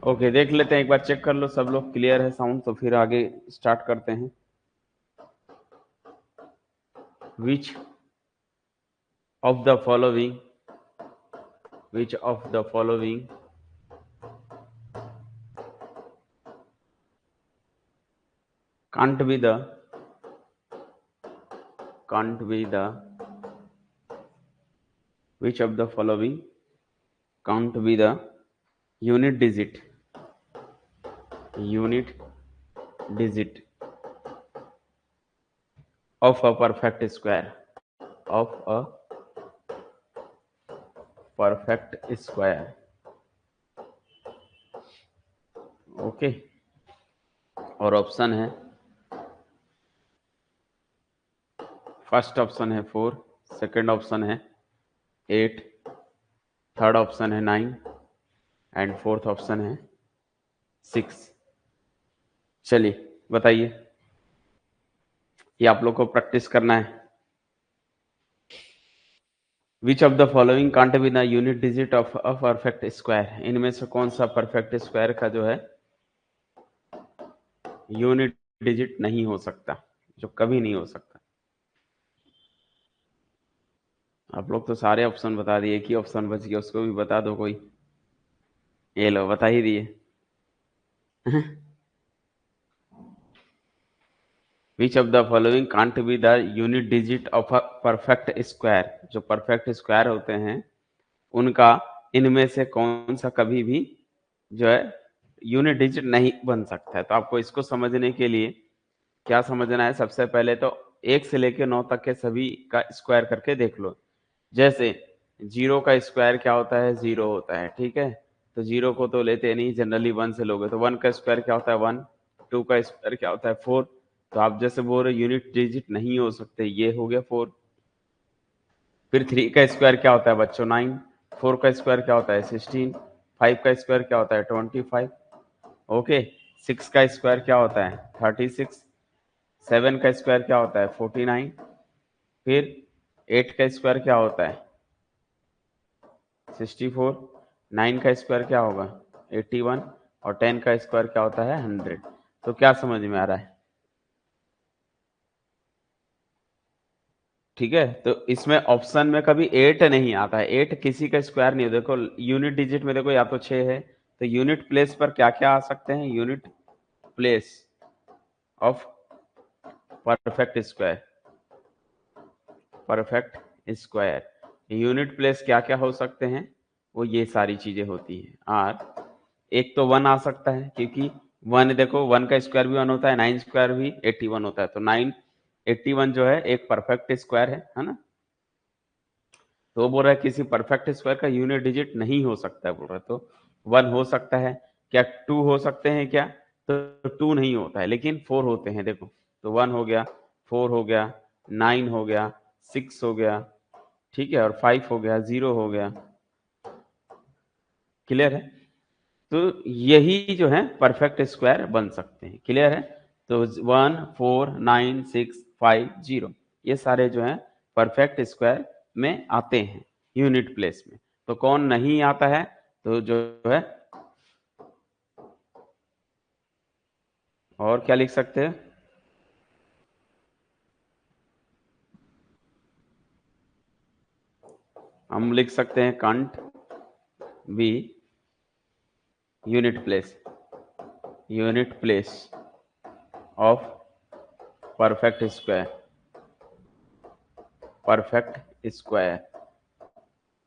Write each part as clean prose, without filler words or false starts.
Okay, देख लेते हैं एक बार, चेक कर लो सब लोग क्लियर है साउंड, तो फिर आगे स्टार्ट करते हैं। Which of the following can't be the which of the following can't be the unit digit of a perfect square okay. और ऑप्शन है, फर्स्ट ऑप्शन है 4, सेकंड ऑप्शन है 8, थर्ड ऑप्शन है 9 एंड फोर्थ ऑप्शन है 6। चलिए बताइए, ये आप लोग को प्रैक्टिस करना है। Which of the following can't be the unit digit of a perfect square, इनमें से कौन सा परफेक्ट स्क्वायर का जो है यूनिट डिजिट नहीं हो सकता, जो कभी नहीं हो सकता। आप लोग तो सारे ऑप्शन बता दिए, एक ही ऑप्शन बच गया, उसको भी बता दो कोई। ये लो, बता ही दिए। Which of the following can't be the unit digit of a perfect square, जो परफेक्ट स्क्वायर होते हैं उनका इनमें से कौन सा कभी भी जो है यूनिट डिजिट नहीं बन सकता है। तो आपको इसको समझने के लिए क्या समझना है, सबसे पहले तो 1 से लेकर 9 तक के सभी का स्क्वायर करके देख लो। जैसे 0 का स्क्वायर क्या होता है, 0 होता है, ठीक है। तो 0 को तो लेते नहीं, जनरली 1 से लोगे। तो 1 का स्क्वायर क्या होता है 1, 2 का स्क्वायर क्या होता है 4। तो आप जैसे बोल रहे यूनिट डिजिट नहीं हो सकते, ये हो गया 4। फिर 3 का स्क्वायर क्या होता है बच्चों 9, 4 का स्क्वायर क्या होता है 16, 5 का स्क्वायर क्या होता है 25, ओके। 6 का स्क्वायर क्या होता है 36, 7 का स्क्वायर क्या होता है 49, फिर 8 का स्क्वायर क्या होता है 64, 9 का स्क्वायर क्या होगा 81 और 10 का स्क्वायर क्या होता है 100। तो क्या समझ में आ रहा है? ठीक है, तो इसमें ऑप्शन में कभी 8 नहीं आता है, 8 किसी का स्क्वायर नहीं है। देखो यूनिट डिजिट में देखो या तो 6 है, तो यूनिट प्लेस पर क्या क्या आ सकते हैं, unit place of perfect square unit place क्या क्या हो सकते हैं, वो ये सारी चीजें होती हैं। और एक तो 1 आ सकता है, क्योंकि 1 देखो 1 का स्क्वायर भी 1 होता है, 9 स्क्वायर भी 81 होता है। तो 981 जो है एक परफेक्ट स्क्वायर है ना। तो वो बोल रहा है किसी परफेक्ट स्क्वायर का यूनिट डिजिट नहीं हो सकता है, बोल रहा है। तो 1 हो सकता है क्या, 2 हो सकते हैं क्या, तो 2 नहीं होता है, लेकिन 4 होते हैं। देखो तो 1 हो गया, 4 हो गया, 9 हो गया, 6 हो गया, ठीक है, और 5 हो गया, 0 हो गया। क्लियर है? तो यही जो है परफेक्ट स्क्वायर बन सकते हैं। क्लियर है? तो 1, 4, 9, 6, 5, 0 ये सारे जो है परफेक्ट स्क्वायर में आते हैं यूनिट प्लेस में। तो कौन नहीं आता है, तो जो है और क्या लिख सकते हैं, हम लिख सकते हैं can't be unit place of perfect square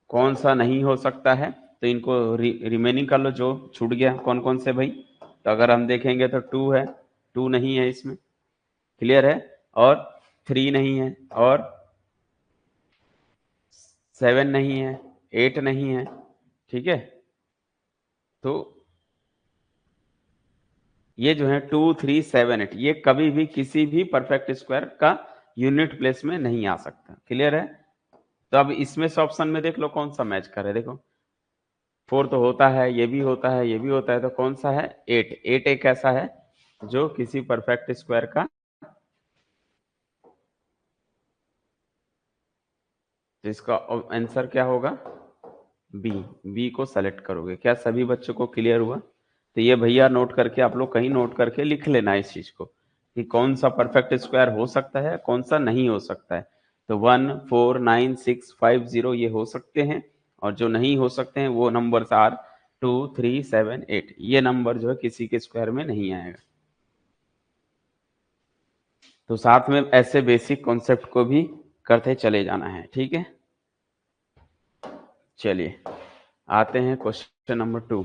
कौन सा नहीं हो सकता है। तो इनको रिमेनिंग कर लो, जो छूट गया कौन कौन से भाई। तो अगर हम देखेंगे तो 2 है, 2 नहीं है इसमें। क्लियर है? और 3 नहीं है, और 7 नहीं है, 8 नहीं है, ठीक है। तो ये जो है 2, 3, 7, 8 ये कभी भी किसी भी परफेक्ट स्क्वायर का यूनिट प्लेस में नहीं आ सकता। क्लियर है? तो अब इसमें से ऑप्शन में देख लो कौन सा मैच करे। देखो 4 तो होता है, ये भी होता है, ये भी होता है, तो कौन सा है 8। 8 एक ऐसा है जो किसी परफेक्ट स्क्वायर का, तो इसका आंसर क्या होगा बी। बी को सेलेक्ट करोगे। क्या सभी बच्चों को क्लियर हुआ? तो ये भैया नोट करके आप लोग कहीं नोट करके लिख लेना इस चीज को कि कौन सा परफेक्ट स्क्वायर हो सकता है, कौन सा नहीं हो सकता है। तो 1 4 9 6 5 0 ये हो सकते हैं, और जो नहीं हो सकते हैं वो नंबर्स आर 2 3 7 8। ये नंबर जो है किसी के स्क्वायर में नहीं आएगा। तो साथ में ऐसे बेसिक कॉन्सेप्ट को भी करते चले जाना है, ठीक है। चलिए आते हैं question number 2।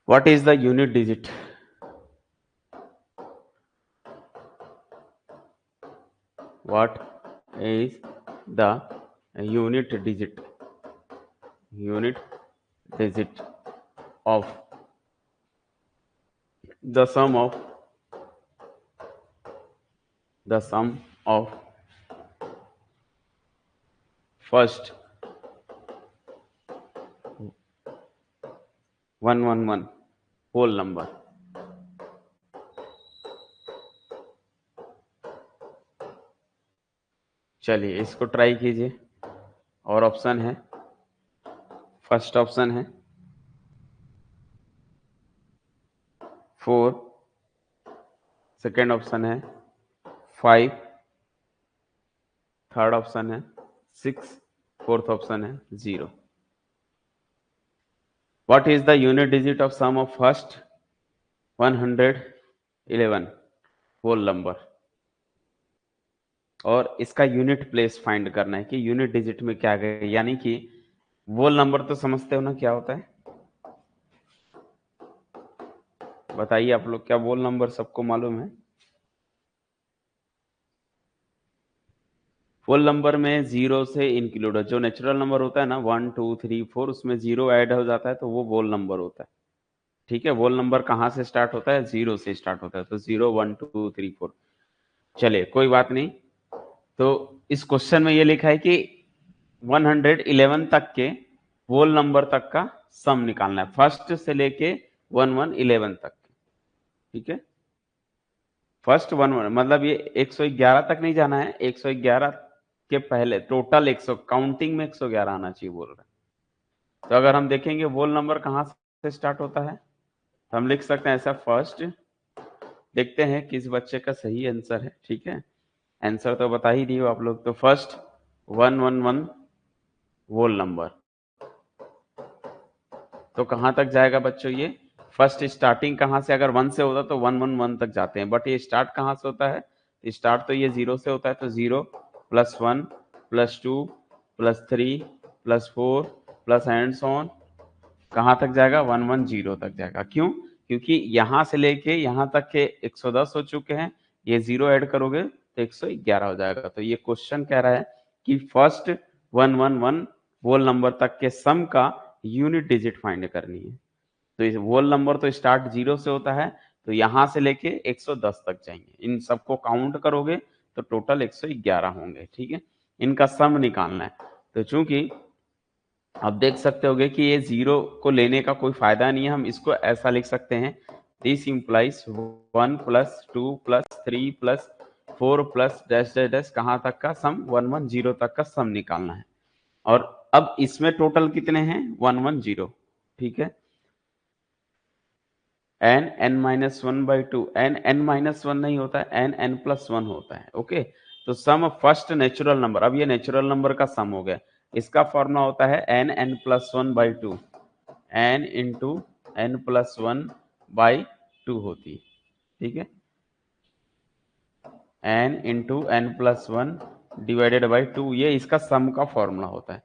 What is the unit digit? What is the unit digit of the sum of first 111 whole number? चलिए इसको ट्राई कीजिए। और ऑप्शन है, फर्स्ट ऑप्शन है 4, सेकेंड ऑप्शन है 5, थर्ड ऑप्शन है 6, फोर्थ ऑप्शन है 0। What is the unit digit of sum of first 111 whole number? और इसका यूनिट प्लेस फाइंड करना है कि यूनिट डिजिट में क्या गए, यानी कि वोल नंबर तो समझते हो ना क्या होता है? बताइए आप लोग, क्या वोल नंबर सबको मालूम है? वोल नंबर में जीरो से इंक्लूड है, जो नेचुरल नंबर होता है ना 1 2 3 4, उसमें जीरो ऐड हो जाता है तो वो वोल नंबर होता है। ठीक है, वोल नंबर कहाँ से स्टार्ट होता है? जीरो से स्टार्ट होता है, तो 0 1 2 3 4। चलिए कोई बात नहीं। तो इस क्वेश्चन में ये लिखा है कि 111 तक के वोल नंबर तक का सम निकालना है, फर्स्ट से लेके 1111 तक। ठीक है, फर्स्ट 11 मतलब ये 111 तक नहीं जाना है, 111 के पहले टोटल 100 काउंटिंग में 111 आना चाहिए बोल रहा है। तो अगर हम देखेंगे वोल नंबर कहाँ से स्टार्ट होता है, तो हम लिख सकते हैं ऐसा। फर्स्ट देखते हैं किस बच्चे का सही आंसर है। ठीक है, आंसर तो बता ही दिए आप लोग। तो फर्स्ट 111 वोल नंबर, तो कहां तक जाएगा बच्चों? ये फर्स्ट स्टार्टिंग कहां से, अगर 1 से होता तो 111 तक जाते हैं, बट ये स्टार्ट कहां से होता है? स्टार्ट तो ये 0 से होता है, तो 0 plus 1 plus 2 plus 3 plus 4 plus and so on, कहां तक जाएगा? 110 तक जाएगा। क्यों? क्योंकि यहां से लेके यहां तक के 110 हो चुके हैं, ये 0 ऐड करोगे तो 111 हो जाएगा। तो ये क्वेश्चन कह रहा है कि फर्स्ट 111 वोल नंबर तक के सम का यूनिट डिजिट फाइंड करनी है। तो इस वोल नंबर तो स्टार्ट 0 से होता है, तो यहां से लेके 110 तक जाएंगे, इन सबको काउंट करोगे तो टोटल 111 होंगे। ठीक है, इनका सम निकालना है। तो चूंकि आप देख सकते होगे कि ये 0 को लेने का कोई फायदा नहीं है, हम इसको ऐसा लिख सकते हैं, this implies 1 plus 2 plus 3 plus 4 plus dash dash dash, कहां तक का सम? 110 तक का सम निकालना है। और अब इसमें टोटल कितने हैं? 110। ठीक है, n माइनस 1/2, n माइनस 1 नहीं होता है, n प्लस 1 होता है। ओके, तो सम फर्स्ट नेचुरल नंबर, अब ये नेचुरल नंबर का सम हो गया, इसका फॉर्मूला होता है n plus 1/2, n into n plus 1/2 होती है। ठीक है, n into n plus 1 divided by 2, ये इसका सम का फॉर्मूला होता है,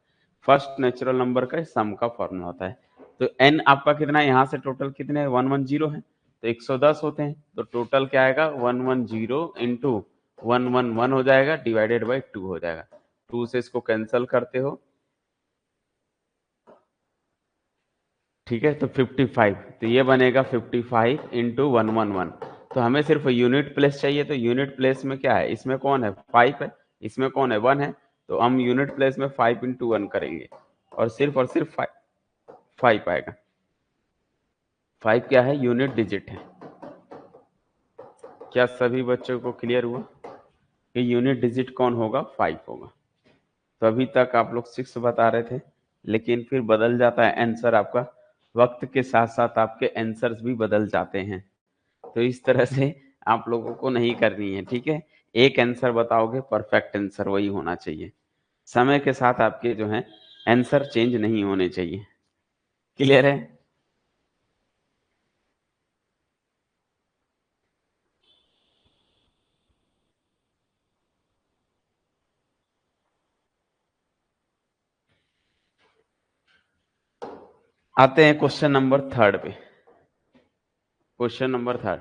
फर्स्ट नेचुरल नंबर का सम का फॉर्मूला होता है। तो n आपका कितना है? यहाँ से टोटल कितने? 110 है, तो 110 होते हैं, तो टोटल क्या आएगा? 110 इंटू 111 हो जाएगा, डिवाइडेड बाई 2 हो जाएगा। 2 से इसको कैंसिल करते हो, ठीक है, तो 55, तो ये बनेगा 55 इंटू 111। तो हमें सिर्फ यूनिट प्लेस चाहिए, तो यूनिट प्लेस में क्या है? इसमें कौन है? 5 है, इसमें कौन है? 1 है, तो हम यूनिट प्लेस में 5 इंटू 1 करेंगे और सिर्फ 5 आएगा। 5 क्या है? यूनिट डिजिट है। क्या सभी बच्चों को क्लियर हुआ कि यूनिट डिजिट कौन होगा? 5 होगा। तो अभी तक आप लोग 6 बता रहे थे, लेकिन फिर बदल जाता है आंसर आपका, वक्त के साथ साथ आपके आंसर्स भी बदल जाते हैं। तो इस तरह से आप लोगों को नहीं करनी है, ठीक है। एक आंसर बताओगे, परफेक्ट आंसर वही होना चाहिए। समय के साथ आपके जो है आंसर चेंज नहीं होने चाहिए। क्लियर है? आते हैं क्वेश्चन नंबर 3 पे। Question number 3,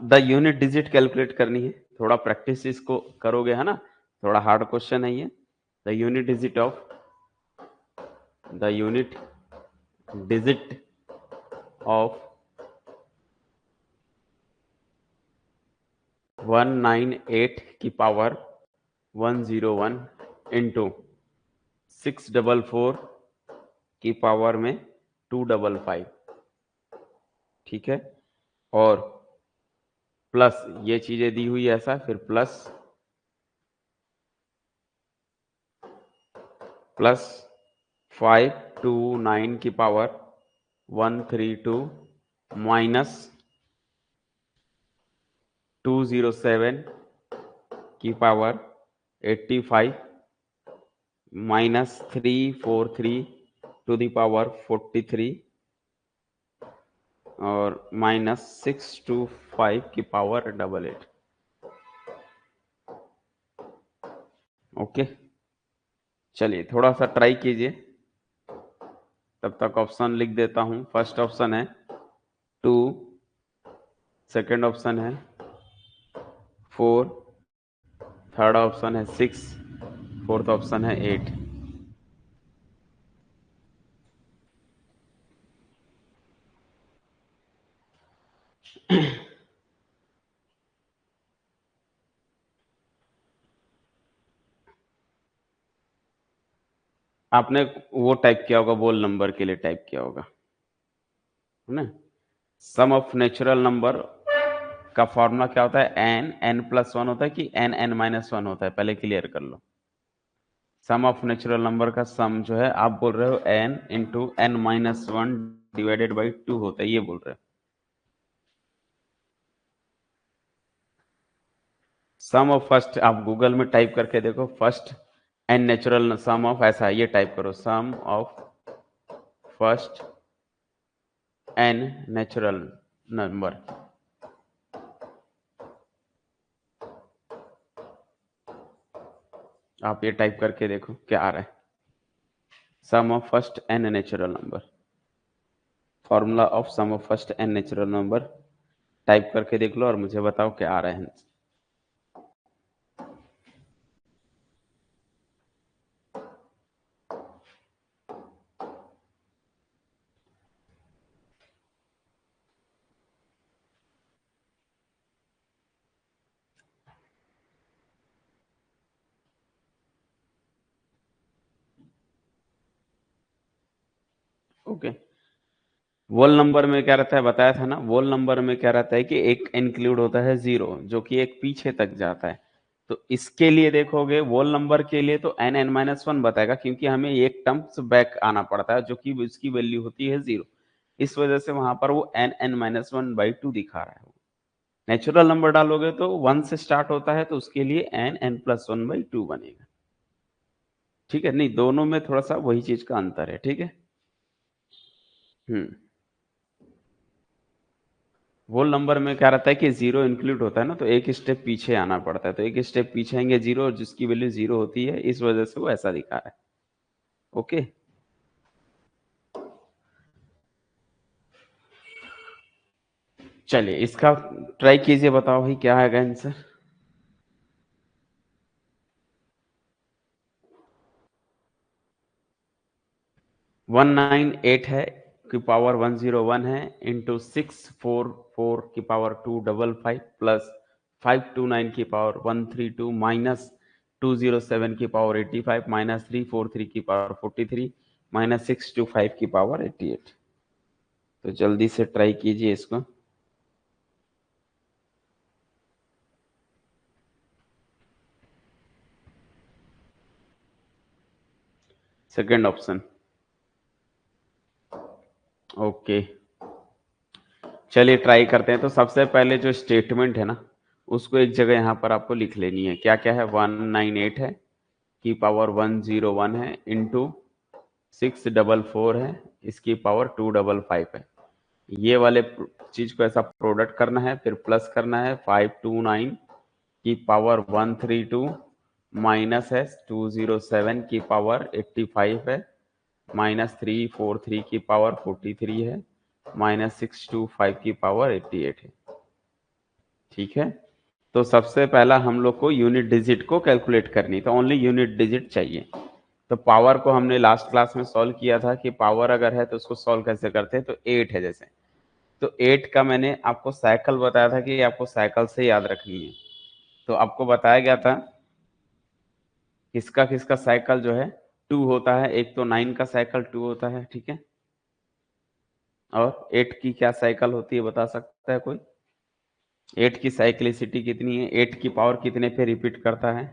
the unit digit calculate करनी है। थोड़ा प्रैक्टिस इसको करोगे, है ना। थोड़ा हार्ड क्वेश्चन है ये। The unit digit of the unit digit of 198 की पावर 101 इंटू 644 की पावर में 255, ठीक है। और प्लस ये चीजें दी हुई है ऐसा, फिर प्लस प्लस 529 की पावर 132 माइनस 207 की power 85 minus 343 to the power 43 और माइनस 625 की पावर 88। ओके, चलिए थोड़ा सा ट्राई कीजिए, तब तक ऑप्शन लिख देता हूं। फर्स्ट ऑप्शन है 2, सेकंड ऑप्शन है 4, थर्ड ऑप्शन है 6, फोर्थ ऑप्शन है 8। आपने वो टाइप किया होगा, बोल नंबर के लिए टाइप किया होगा, है ना। सम ऑफ नेचुरल नंबर का फॉर्मूला क्या होता है? एन एन प्लस वन होता है कि एन एन माइनस वन होता है? पहले क्लियर कर लो। सम ऑफ नेचुरल नंबर का सम जो है, आप बोल रहे हो n into n minus one divided by 2 होता है, ये बोल रहे हो। सम ऑफ फर्स्ट आप गूगल में टाइप करके देखो, first n natural sum of, ऐसा ये टाइप करो, sum of first n natural number. आप ये टाइप करके देखो क्या आ रहा है। Sum of first n natural number, formula of sum of first n natural number type करके देख लो और मुझे बताओ क्या आ रहा है। ओके, वोल नंबर में क्या रहता है, बताया था ना। वोल नंबर में क्या रहता है कि एक इंक्लूड होता है जीरो, जो कि एक पीछे तक जाता है। तो इसके लिए देखोगे, वोल नंबर के लिए तो एन एन माइनस वन बताएगा, क्योंकि हमें एक टर्म्स बैक आना पड़ता है, जो कि उसकी वैल्यू होती है जीरो। इस वजह से वहां पर वो n n minus one by two दिखा रहा है। नेचुरल नंबर डालोगे तो वन से स्टार्ट होता है, तो उसके लिए n n plus one by two बनेगा। ठीक है, नहीं दोनों में थोड़ा सा वही चीज का अंतर है, ठीक है। हम्म, होल नंबर में क्या रहता है कि जीरो इंक्लूड होता है ना, तो एक स्टेप पीछे आना पड़ता है। तो एक स्टेप पीछे आएंगे जीरो, और जिसकी वैल्यू जीरो होती है, इस वजह से वो ऐसा दिखा रहा है। ओके, चलिए इसका ट्राई कीजिए, बताओ भाई क्या आएगा आंसर। 198 है की पावर 101 है, इंटू 644 की पावर 255 प्लस 529 की पावर 132 माइनस 207 की पावर 85 माइनस 343 की पावर 43 माइनस 625 की पावर 88। तो जल्दी से ट्राई कीजिए इसको। Second option. ओके, चलिए ट्राई करते हैं। तो सबसे पहले जो स्टेटमेंट है ना, उसको एक जगह यहाँ पर आपको लिख लेनी है। क्या क्या है, 198 है, की पावर 101 है, इंटू 644 है, इसकी पावर 255 है। ये वाले चीज को ऐसा प्रोडक्ट करना है, फिर प्लस करना है 529 की पावर 132 माइनस है 207 की पावर 85 है, माइनस 343 की पावर 43 है, माइनस 625 की पावर 88 है। ठीक है, तो सबसे पहला हम लोग को यूनिट डिजिट को कैलकुलेट करनी, तो ओनली यूनिट डिजिट चाहिए। तो पावर को हमने लास्ट क्लास में सॉल्व किया था कि पावर अगर है तो उसको सॉल्व कैसे करते हैं। तो 8 है जैसे, तो 8 का मैंने आपको साइकिल बताया था कि आपको साइकिल से याद रखनी है। तो आपको बताया गया था किसका किसका साइकिल जो है 2 होता है। एक तो 9 का साइकिल 2 होता है, ठीक है, और 8 की क्या साइकिल होती है बता सकता है कोई? 8 की साइक्लिसिटी कितनी है, 8 की पावर कितने पे रिपीट करता है?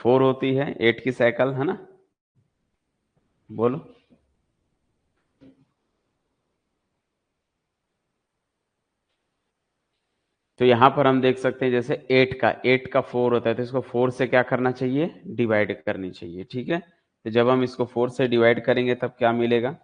4 होती है 8 की साइकिल, है ना? बोलो। तो यहाँ पर हम देख सकते हैं जैसे 8 का 4 होता है, तो इसको 4 से क्या करना चाहिए, डिवाइड करनी चाहिए। ठीक है, तो जब हम इसको 4 से डिवाइड करेंगे तब क्या मिलेगा,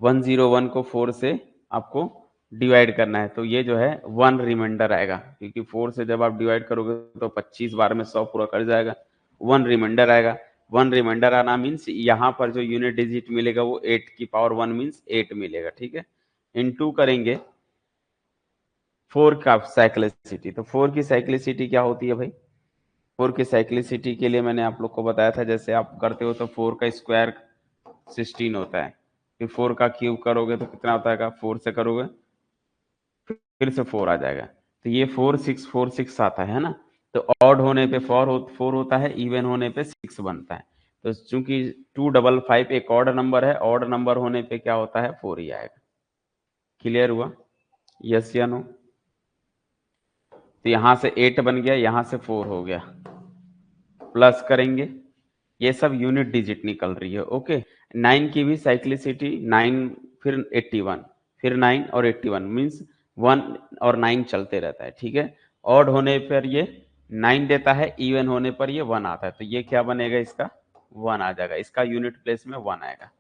101 को 4 से आपको डिवाइड करना है, तो ये जो है 1 रिमाइंडर आएगा, क्योंकि 4 से जब आप डिवाइड करोगे तो 25 बार में 100 पूरा कर जाएगा, 1 रिमाइंडर आएगा। 1 रिमाइंडर आना मीन्स यहाँ पर जो यूनिट डिजिट मिलेगा वो 8 की पावर 1 मीन्स 8 मिलेगा। ठीक है, इनटू करेंगे 4 का साइक्लिसिटी। तो 4 की साइक्लिसिटी क्या होती है भाई? 4 की साइक्लिसिटी के लिए मैंने आप लोग को बताया था, जैसे आप करते हो तो 4 का स्क्वायर 16 होता है, फिर 4 का क्यूब करोगे तो कितना होता है, 4 से करोगे फिर से 4 आ जाएगा। तो ये 4646 आता है ना। तो ऑड होने पे 4 होता है, इवन होने पे 6 बनता है। तो चूंकि 255 एक ऑड नंबर है, ऑड नंबर होने पे क्या होता है, 4 ही आएगा। क्लियर हुआ? यस या नो? तो यहां से 8 बन गया, यहां से 4 हो गया, प्लस करेंगे, ये सब यूनिट डिजिट निकल रही है। ओके, 9 की भी साइक्लिसिटी 9, फिर 81, फिर 9 और 81 मीन्स 1 और 9 चलते रहता है। ठीक है, ऑड होने पर ये 9 देता है, इवन होने पर ये 1 आता है, तो ये क्या बनेगा, इसका 1 आ जाएगा, इसका यूनिट प्लेस में 1 आएगा।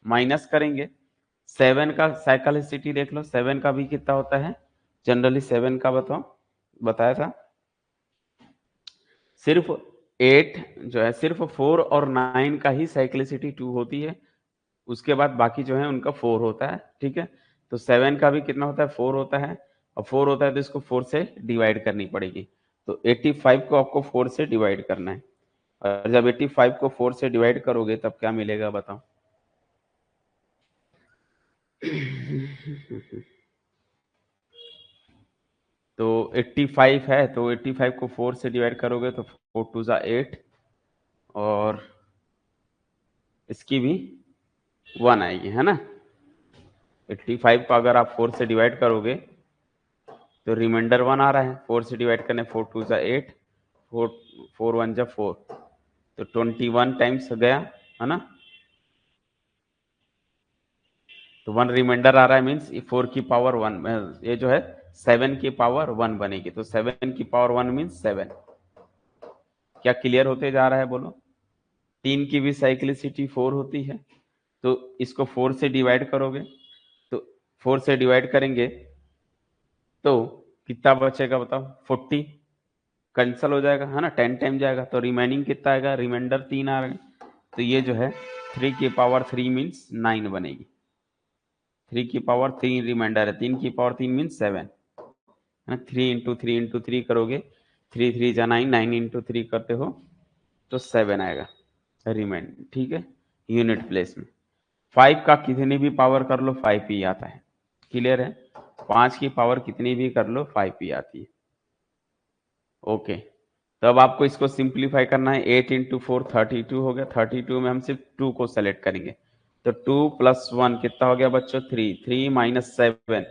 माइनस करेंगे 7 का साइक्लिसिटी देख लो, 7 का भी कितना होता है जनरली, 7 का बताओ, बताया था सिर्फ 8 जो है, सिर्फ 4 और 9 का ही साइक्लिसिटी 2 होती है, उसके बाद बाकी जो है उनका 4 होता है। ठीक है, तो 7 का भी कितना होता है, 4 होता है, और 4 होता है तो इसको 4 से डिवाइड करनी पड़ेगी। तो 85 को आपको 4 से डिवाइड करना है, और जब 85 को 4 से डिवाइड करोगे तब क्या मिलेगा बताओ? तो 85 है, तो 85 को 4 से डिवाइड करोगे तो 4 टू जा 8, और इसकी भी 1 आएगी, है ना। 85 को अगर आप 4 से डिवाइड करोगे तो रिमाइंडर 1 आ रहा है, 4 से डिवाइड करने 4 टू जा 8, 4 4 1 जा 4, तो 21 टाइम्स गया, है ना। तो 1 रिमाइंडर आ रहा है मीन्स 4 की पावर 1, ये जो है 7 की पावर 1 बनेगी, तो 7 की पावर 1 मीन्स 7। क्या क्लियर होते जा रहा है, बोलो? 3 की भी साइक्लिसिटी 4 होती है, तो इसको 4 से डिवाइड करोगे, तो 4 से डिवाइड करेंगे तो कितना बचेगा बताओ, 40 कैंसल हो जाएगा, है ना, 10 टाइम जाएगा, तो रिमेनिंग कितना आएगा, रिमाइंडर 3 आ रहा है, तो ये जो है 3 की पावर 3 मीन्स 9 बनेगी। 3 की पावर 3 रिमाइंडर है, 3 की पावर 3 मीन्स 7, है ना। 3 इंटू 3 करोगे, 3 3 जा 9, 9 इंटू 3 करते हो तो 7 आएगा रिमाइंड। ठीक है, यूनिट प्लेस में 5 का कितनी भी पावर कर लो 5 ही आता है। क्लियर है? 5 की पावर कितनी भी कर लो 5 ही आती है। ओके, तो अब आपको इसको सिंप्लीफाई करना है। 8 इंटू 4 32 हो गया, 32 में हम सिर्फ 2 को सेलेक्ट करेंगे, तो 2 प्लस 1 कितना हो गया बच्चों, 3, 3 माइनस 7,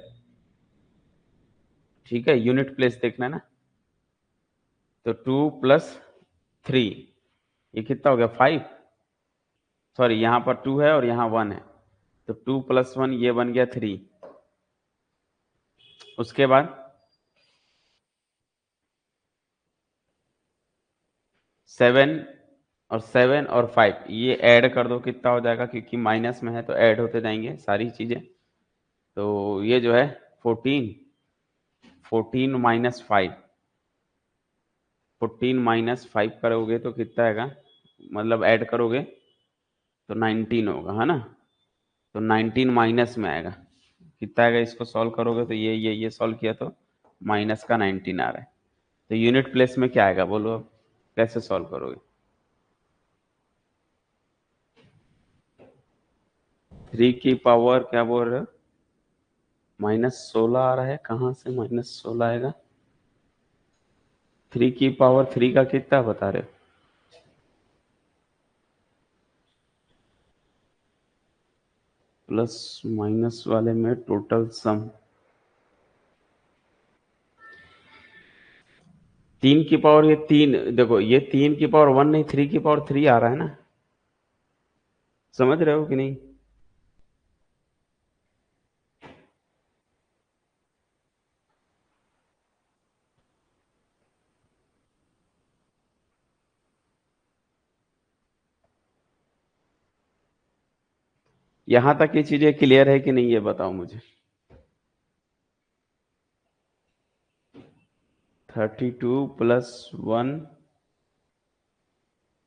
ठीक है, यूनिट प्लेस देखना है ना। तो 2 प्लस 3 ये कितना हो गया 5, सॉरी यहाँ पर 2 है और यहाँ 1 है, तो 2 प्लस 1 ये बन गया 3। उसके बाद 7 और 7 और 5 ये ऐड कर दो, कितना हो जाएगा, क्योंकि माइनस में है तो ऐड होते जाएंगे सारी चीजें। तो ये जो है 14, 14 माइनस 5, 14 माइनस 5 करोगे तो कितना आएगा, मतलब ऐड करोगे तो 19 होगा, है ना। तो 19 माइनस में आएगा, कितना आएगा, इसको सॉल्व करोगे तो ये सॉल्व किया तो माइनस का 19 आ रहा है। तो यूनिट प्लेस में क्या आएगा बोलो, अब कैसे सॉल्व करोगे। 3 की पावर क्या बोल रहे हो, -16 आ रहा है, कहाँ से -16 आएगा। 3 की पावर 3 का कितना बता रहे हो, प्लस माइनस वाले में टोटल सम 3 की पावर, ये 3 देखो, ये 3 की पावर 1 नहीं, 3 की पावर 3 आ रहा है ना, समझ रहे हो कि नहीं। यहां तक ये चीजें क्लियर है कि नहीं, ये बताओ मुझे। 32 प्लस 1,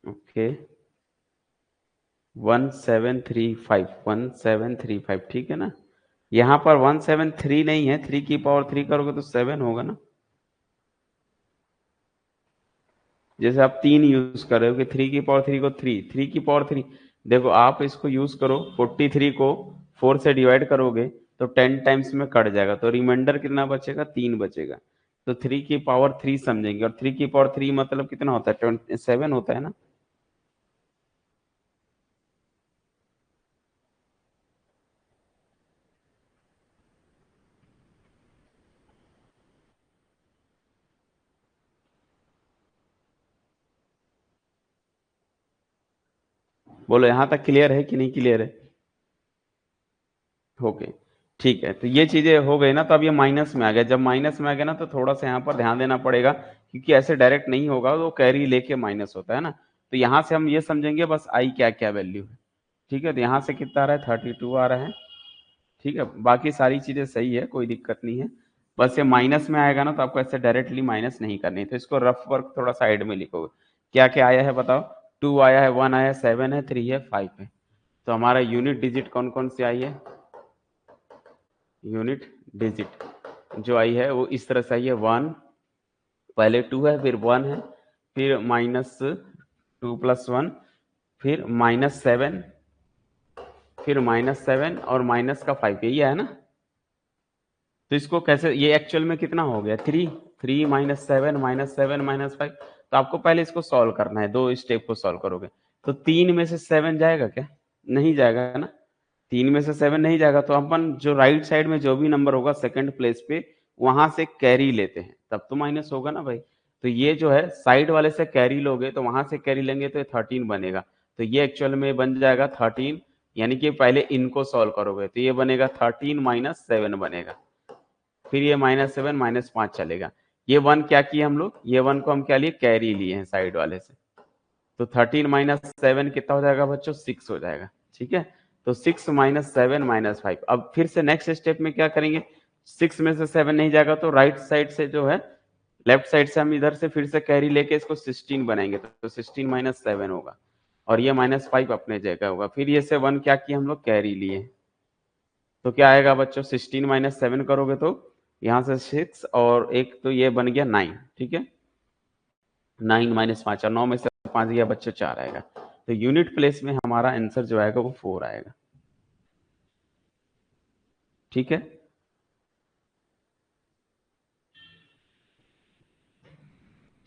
ओके, 1735, 1735 ठीक है ना। यहाँ पर 173 नहीं है, 3 की पावर 3 करोगे तो 7 होगा ना। जैसे आप 3 यूज कर रहे हो कि 3 की पावर 3 को 3 की पावर 3, देखो आप इसको यूज करो, 43 को 4 से डिवाइड करोगे तो 10 टाइम्स में कट जाएगा, तो रिमाइंडर कितना बचेगा, 3 बचेगा। तो 3 की पावर 3 समझेंगे, और 3 की पावर 3 मतलब कितना होता है, 27 होता है ना। बोलो यहाँ तक क्लियर है कि नहीं क्लियर है। ओके, ठीक है, तो ये चीजें हो गई ना। तो अब ये माइनस में आ गया, जब माइनस में आ गया ना तो थोड़ा सा यहाँ पर ध्यान देना पड़ेगा, क्योंकि ऐसे डायरेक्ट नहीं होगा, तो कैरी लेके माइनस होता है ना। तो यहाँ से हम ये समझेंगे बस आई क्या क्या वैल्यू है। ठीक है, तो यहाँ से कितना आ रहा है, 32 आ रहा है। ठीक है, बाकी सारी चीजें सही है, कोई दिक्कत नहीं है। बस ये माइनस में आएगा ना तो आपको ऐसे डायरेक्टली माइनस नहीं करनी, तो इसको रफ वर्क थोड़ा साइड में लिखोगे। क्या क्या आया है बताओ, 2 आया है, 1 आया है, 7 है, 3 है, 5 है। तो हमारा यूनिट डिजिट कौन कौन सी आई है, यूनिट डिजिट जो आई है वो इस तरह से आई है, 1, पहले 2 है, फिर 1 है, फिर -2 प्लस 1, फिर -7, फिर -7 और माइनस का 5, यही है ना। तो इसको कैसे, ये एक्चुअल में कितना हो गया, 3, 3 -7 -7 -5। तो आपको पहले इसको सॉल्व करना है, 2 स्टेप को सॉल्व करोगे तो 3 में से 7 जाएगा क्या, नहीं जाएगा ना। 3 में से 7 नहीं जाएगा, तो अपन जो राइट साइड में जो भी नंबर होगा सेकंड प्लेस पे, वहां से कैरी लेते हैं, तब तो माइनस होगा ना भाई। तो ये जो है साइड वाले से कैरी लोगे तो वहां से कैरी लेंगे तो ये 13 बनेगा। तो ये एक्चुअल में बन जाएगा 13, यानी कि पहले इनको सॉल्व करोगे तो ये बनेगा 13 -7 बनेगा, फिर ये -7 -5 चलेगा। ये 1 क्या किए हम लोग, ये 1 को हम क्या लिए, कैरी लिए हैं साइड वाले से। तो 13 -7 कितना हो जाएगा बच्चों, 6 हो जाएगा। ठीक है, तो 6 -7 -5। अब फिर से नेक्स्ट स्टेप में क्या करेंगे, 6 में से 7 नहीं जाएगा तो राइट साइड से जो है, लेफ्ट साइड से हम इधर से फिर से कैरी लेके इसको 16 बनाएंगे, तो 16 -7 होगा, और ये -5 अपने जगह होगा। फिर ये से 1 क्या किया हम लोग, कैरी लिए, तो क्या आएगा बच्चों, 16 -7 करोगे तो यहाँ से 6, और एक तो ये बन गया 9। ठीक है, 9 -5, और 9 में से 5 गया बच्चों, 4 आएगा। तो यूनिट प्लेस में हमारा आंसर जो आएगा वो 4 आएगा। ठीक है,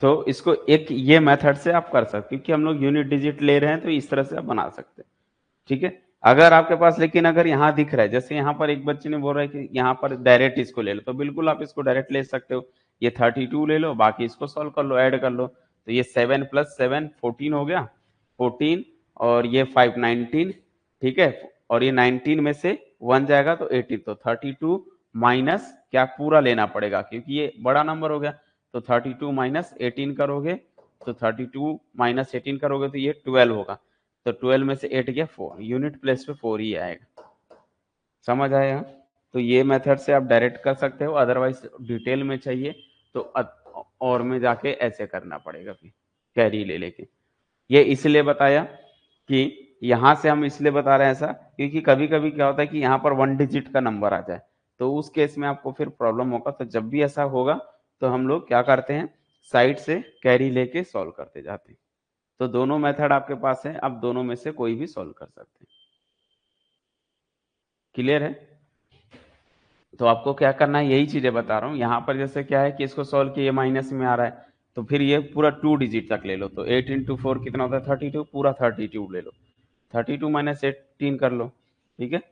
तो इसको एक ये मेथड से आप कर सकते, क्योंकि हम लोग यूनिट डिजिट ले रहे हैं तो इस तरह से आप बना सकते हैं। ठीक है, अगर आपके पास, लेकिन अगर यहाँ दिख रहा है, जैसे यहाँ पर एक बच्चे ने बोल रहा है कि यहाँ पर डायरेक्ट इसको ले लो, तो बिल्कुल आप इसको डायरेक्ट ले सकते हो। ये 32 ले लो, बाकी इसको सॉल्व कर लो, ऐड कर लो। तो ये 7 + 7 14 हो गया, 14, और ये 5 19, ठीक है। और ये 19 में से 1 जाएगा तो 18, तो 32 माइनस क्या, पूरा लेना पड़ेगा क्योंकि ये बड़ा नंबर हो गया। तो 32 माइनस 18 करोगे, तो 32 माइनस 18 करोगे तो ये 12 होगा। तो 12 में से 8 गया 4, यूनिट प्लेस पे 4 ही आएगा। समझ आया? तो ये मेथड से आप डायरेक्ट कर सकते हो, अदरवाइज डिटेल में चाहिए तो और में जाके ऐसे करना पड़ेगा, फिर कैरी ले लेके। ये इसलिए बताया कि यहाँ से हम इसलिए बता रहे हैं ऐसा, क्योंकि कभी कभी क्या होता है कि यहाँ पर 1 डिजिट का नंबर आ जाए, तो उस केस में आपको फिर प्रॉब्लम होगा। तो जब भी ऐसा होगा तो हम लोग क्या करते हैं, साइड से कैरी लेके सॉल्व करते जाते हैं। तो दोनों मेथड आपके पास है, आप दोनों में से कोई भी सॉल्व कर सकते हैं। क्लियर है? तो आपको क्या करना है, यही चीजें बता रहा हूँ। यहाँ पर जैसे क्या है कि इसको सॉल्व किए, माइनस में आ रहा है, तो फिर ये पूरा 2 डिजिट तक ले लो। तो 8 × 4 कितना होता है, 32, पूरा 32 ले लो। 32 माइनस 18 कर लो, ठीक है।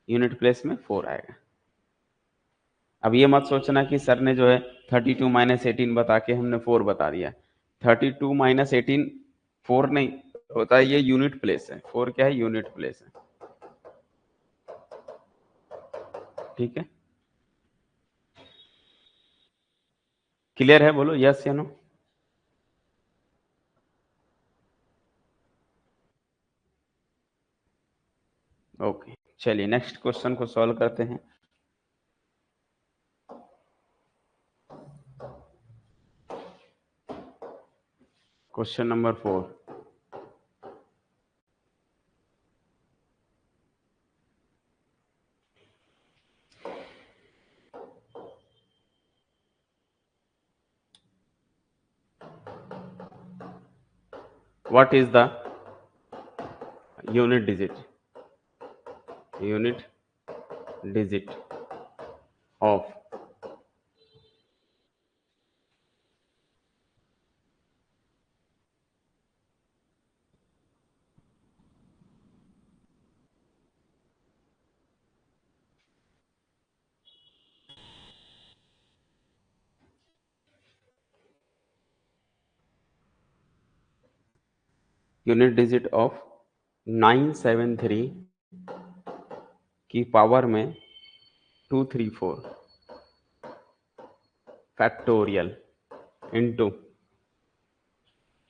यूनिट प्लेस में 4 आएगा। अब ये मत सोचना कि सर ने जो है 32 माइनस 18 बता के हमने 4 बता दिया। 32 माइनस 18 4 नहीं होता है, ये यूनिट प्लेस है। 4 क्या है, यूनिट प्लेस है, ठीक है। क्लियर है? बोलो यस या नो। ओके, चलिए नेक्स्ट क्वेश्चन को सॉल्व करते हैं। Question number 4। What is the unit digit? Unit digit of unit digit of 973 की पावर में 234 फैक्टोरियल इंटू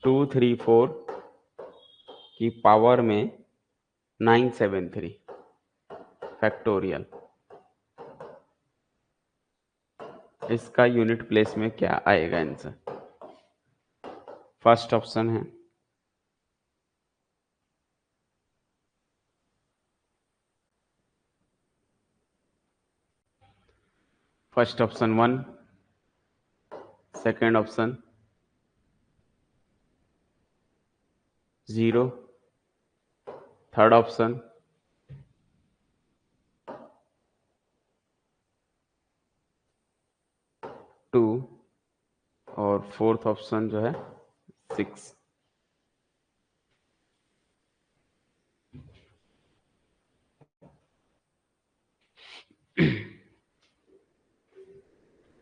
234 की पावर में 973 फैक्टोरियल, इसका यूनिट प्लेस में क्या आएगा आंसर? फर्स्ट ऑप्शन है first option 1, second option 0, third option 2, और फोर्थ ऑप्शन जो है 6।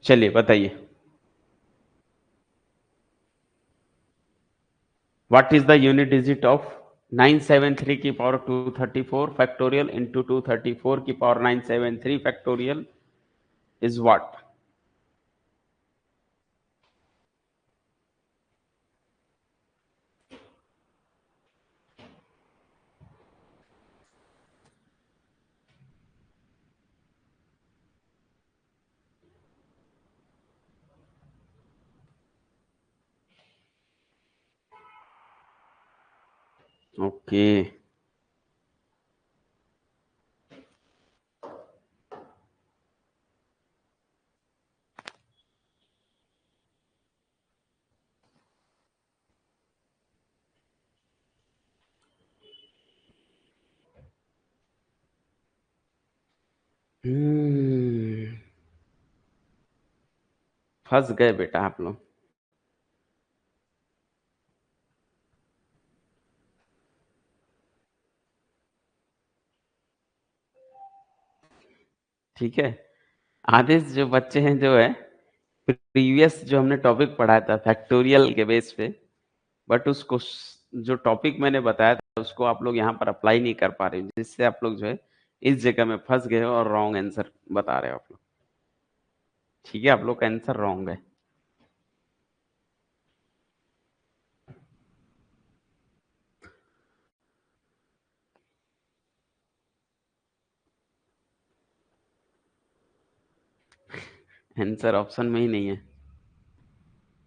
चलिए बताइए, what is the unit digit of 973 की पावर 234 फैक्टोरियल इंटू 234 की power 973 factorial is what? Okay, फंस गए बेटा आप लोग। ठीक है। आधे जो बच्चे हैं जो है प्रीवियस जो हमने टॉपिक पढ़ाया था फैक्टोरियल के बेस पे, बट उसको जो टॉपिक मैंने बताया था उसको आप लोग यहाँ पर अप्लाई नहीं कर पा रहे, जिससे आप लोग जो है इस जगह में फंस गए हो और रॉन्ग आंसर बता रहे हो आप लोग। ठीक है, आप लोग का आंसर रॉन्ग है। आंसर ऑप्शन में ही नहीं है।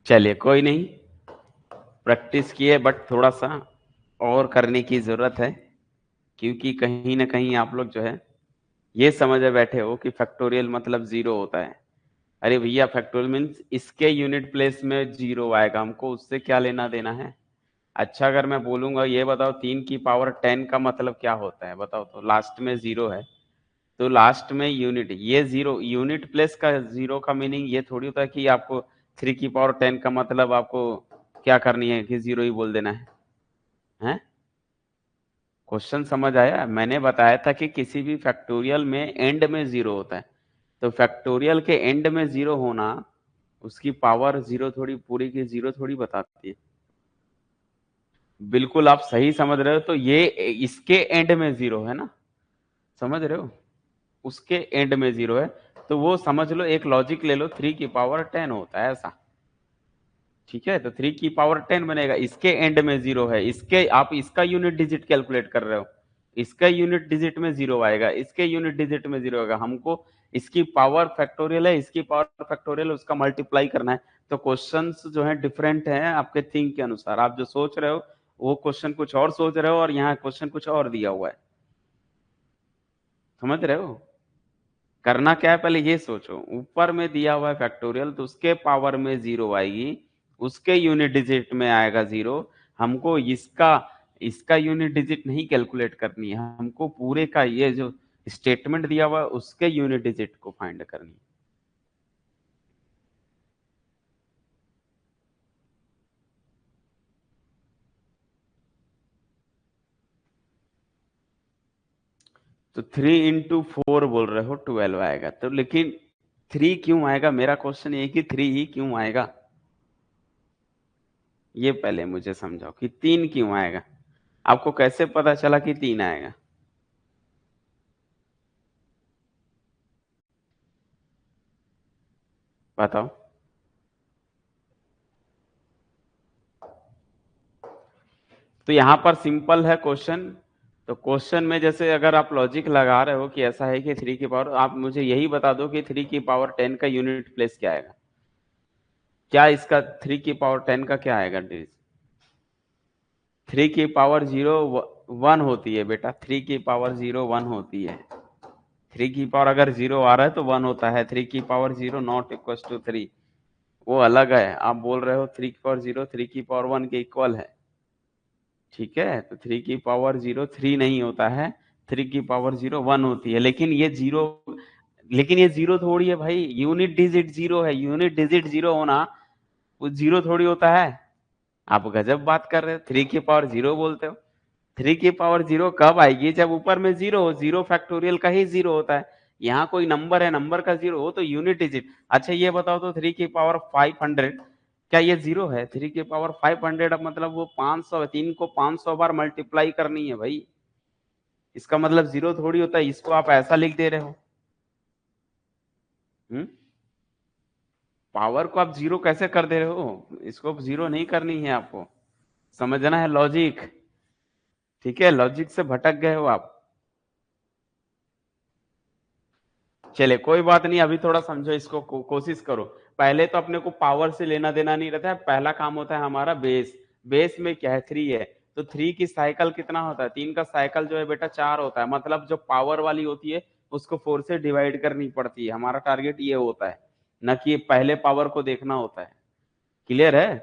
चलिए कोई नहीं, प्रैक्टिस किए बट थोड़ा सा और करने की जरूरत है, क्योंकि कहीं ना कहीं आप लोग जो है ये समझ में बैठे हो कि फैक्टोरियल मतलब जीरो होता है। अरे भैया, फैक्टोरियल मीन्स इसके यूनिट प्लेस में जीरो आएगा, हमको उससे क्या लेना देना है। अच्छा, अगर मैं बोलूंगा ये बताओ 3 की पावर 10 का मतलब क्या होता है, बताओ तो। लास्ट में जीरो है तो लास्ट में यूनिट, ये जीरो यूनिट प्लेस का जीरो का मीनिंग ये थोड़ी होता है कि आपको 3 की पावर 10 का मतलब आपको क्या करनी है कि जीरो ही बोल देना है। क्वेश्चन समझ आया? मैंने बताया था कि किसी भी फैक्टोरियल में एंड में जीरो होता है, तो फैक्टोरियल के एंड में जीरो होना उसकी पावर जीरो थोड़ी, पूरी की जीरो थोड़ी बताती है। बिल्कुल आप सही समझ रहे हो, तो ये इसके एंड में जीरो है ना, समझ रहे हो, उसके एंड में जीरो है, तो वो समझ लो, एक लॉजिक ले लो, 3 की पावर 10 होता है ऐसा। ठीक है, तो 3 की पावर 10 बनेगा, इसके एंड में जीरो है, इसके आप इसका यूनिट डिजिट कैलकुलेट कर रहे हो, इसका यूनिट डिजिट में जीरो आएगा, इसके यूनिट डिजिट में जीरो आएगा, हमको इसकी पावर फैक्टोरियल है, इसकी पावर फैक्टोरियल, उसका मल्टीप्लाई करना है। तो क्वेश्चंस जो है डिफरेंट हैं आपके थिंक के अनुसार, आप जो सोच रहे हो वो क्वेश्चन कुछ और सोच रहे हो और यहाँ क्वेश्चन कुछ और दिया हुआ है, समझ रहे हो। करना क्या है, पहले ये सोचो, ऊपर में दिया हुआ है फैक्टोरियल तो उसके पावर में जीरो आएगी, उसके यूनिट डिजिट में आएगा जीरो, हमको इसका इसका यूनिट डिजिट नहीं कैलकुलेट करनी है, हमको पूरे का ये जो स्टेटमेंट दिया हुआ है उसके यूनिट डिजिट को फाइंड करनी है। तो 3 into 4 बोल रहे हो 12 आएगा, तो लेकिन 3 क्यों आएगा, मेरा क्वेश्चन ये कि 3 ही क्यों आएगा, ये पहले मुझे समझाओ कि 3 क्यों आएगा, आपको कैसे पता चला कि 3 आएगा, बताओ। तो यहाँ पर सिंपल है क्वेश्चन, तो क्वेश्चन में जैसे अगर आप लॉजिक लगा रहे हो कि ऐसा है कि 3 की पावर, आप मुझे यही बता दो कि 3 की पावर 10 का यूनिट प्लेस क्या आएगा, क्या इसका 3 की पावर 10 का क्या आएगा डिजिट। 3 की पावर 0 1 होती है बेटा, 3 की पावर 0 1 होती है, 3 की पावर अगर 0 आ रहा है तो 1 होता है, 3 की पावर 0 नॉट इक्वल टू 3, वो अलग है। आप बोल रहे हो 3 की पावर 0 3 की पावर 1 के इक्वल है, ठीक है, तो 3 की पावर 0 3 नहीं होता है, 3 की पावर 0 1 होती है, लेकिन ये जीरो, लेकिन ये जीरो थोड़ी है भाई, यूनिट डिजिट जीरो है, यूनिट डिजिट जीरो होना वो जीरो थोड़ी होता है। आप गजब बात कर रहे हो, 3 की पावर 0 बोलते हो। 3 की पावर 0 कब आएगी, जब ऊपर में जीरो हो, जीरो फैक्टोरियल का ही जीरो होता है, यहाँ कोई नंबर है, नंबर का जीरो हो तो यूनिट डिजिट। अच्छा ये बताओ तो 3 की पावर 500 क्या ये जीरो है, 3 की पावर 500 अब मतलब वो 500, 3 को 500 बार मल्टीप्लाई करनी है भाई, इसका मतलब जीरो थोड़ी होता है, इसको आप ऐसा लिख दे रहे हो। पावर को आप जीरो कैसे कर दे रहे हो, इसको जीरो नहीं करनी है आपको, समझना है लॉजिक, ठीक है, लॉजिक से भटक गए हो आप। चले कोई बात नहीं, अभी थोड़ा समझो इसको, कोशिश करो। पहले तो अपने को पावर से लेना देना नहीं रहता है, पहला काम होता है हमारा बेस, बेस में क्या है 3 है, तो 3 की साइकिल कितना होता है, 3 का साइकिल जो है बेटा 4 होता है, मतलब जो पावर वाली होती है उसको 4 से डिवाइड करनी पड़ती है, हमारा टारगेट ये होता है, न कि पहले पावर को देखना होता है। क्लियर है?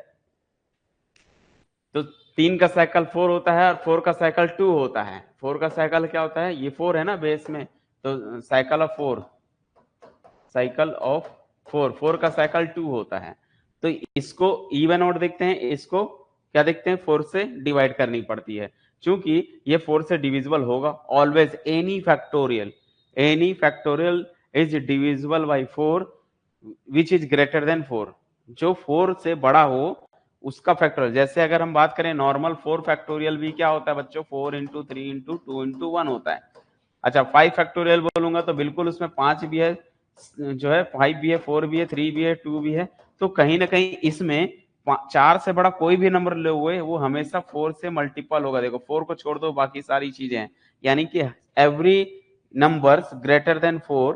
तो 3 का साइकिल 4 होता है और 4 का साइकिल 2 होता है, 4 का साइकिल क्या होता है, ये 4 है ना बेस में, तो साइकिल ऑफ 4, साइकिल ऑफ 4 का साइकिल 2 होता है, तो इसको इवन आउट देखते हैं, इसको क्या देखते हैं, 4 से डिवाइड करनी पड़ती है, क्योंकि ये 4 से डिविजिबल होगा always, any factorial, any factorial is divisible by 4 which is greater than 4। जो 4 से बड़ा हो उसका फैक्टोरियल। जैसे अगर हम बात करें नॉर्मल 4 फैक्टोरियल भी क्या होता है बच्चों, 4 इंटू 3 इंटू 2 इंटू 1 होता है। अच्छा 5 फैक्टोरियल बोलूंगा तो बिल्कुल उसमें 5 भी है, जो है 5 भी है, 4 भी है, 3 भी है, 2 भी है। तो कहीं ना कहीं इसमें 4 से बड़ा कोई भी नंबर ले हुए वो हमेशा 4 से मल्टीपल होगा। देखो 4 को छोड़ दो बाकी सारी चीजें हैं, यानी कि एवरी नंबर्स ग्रेटर देन 4,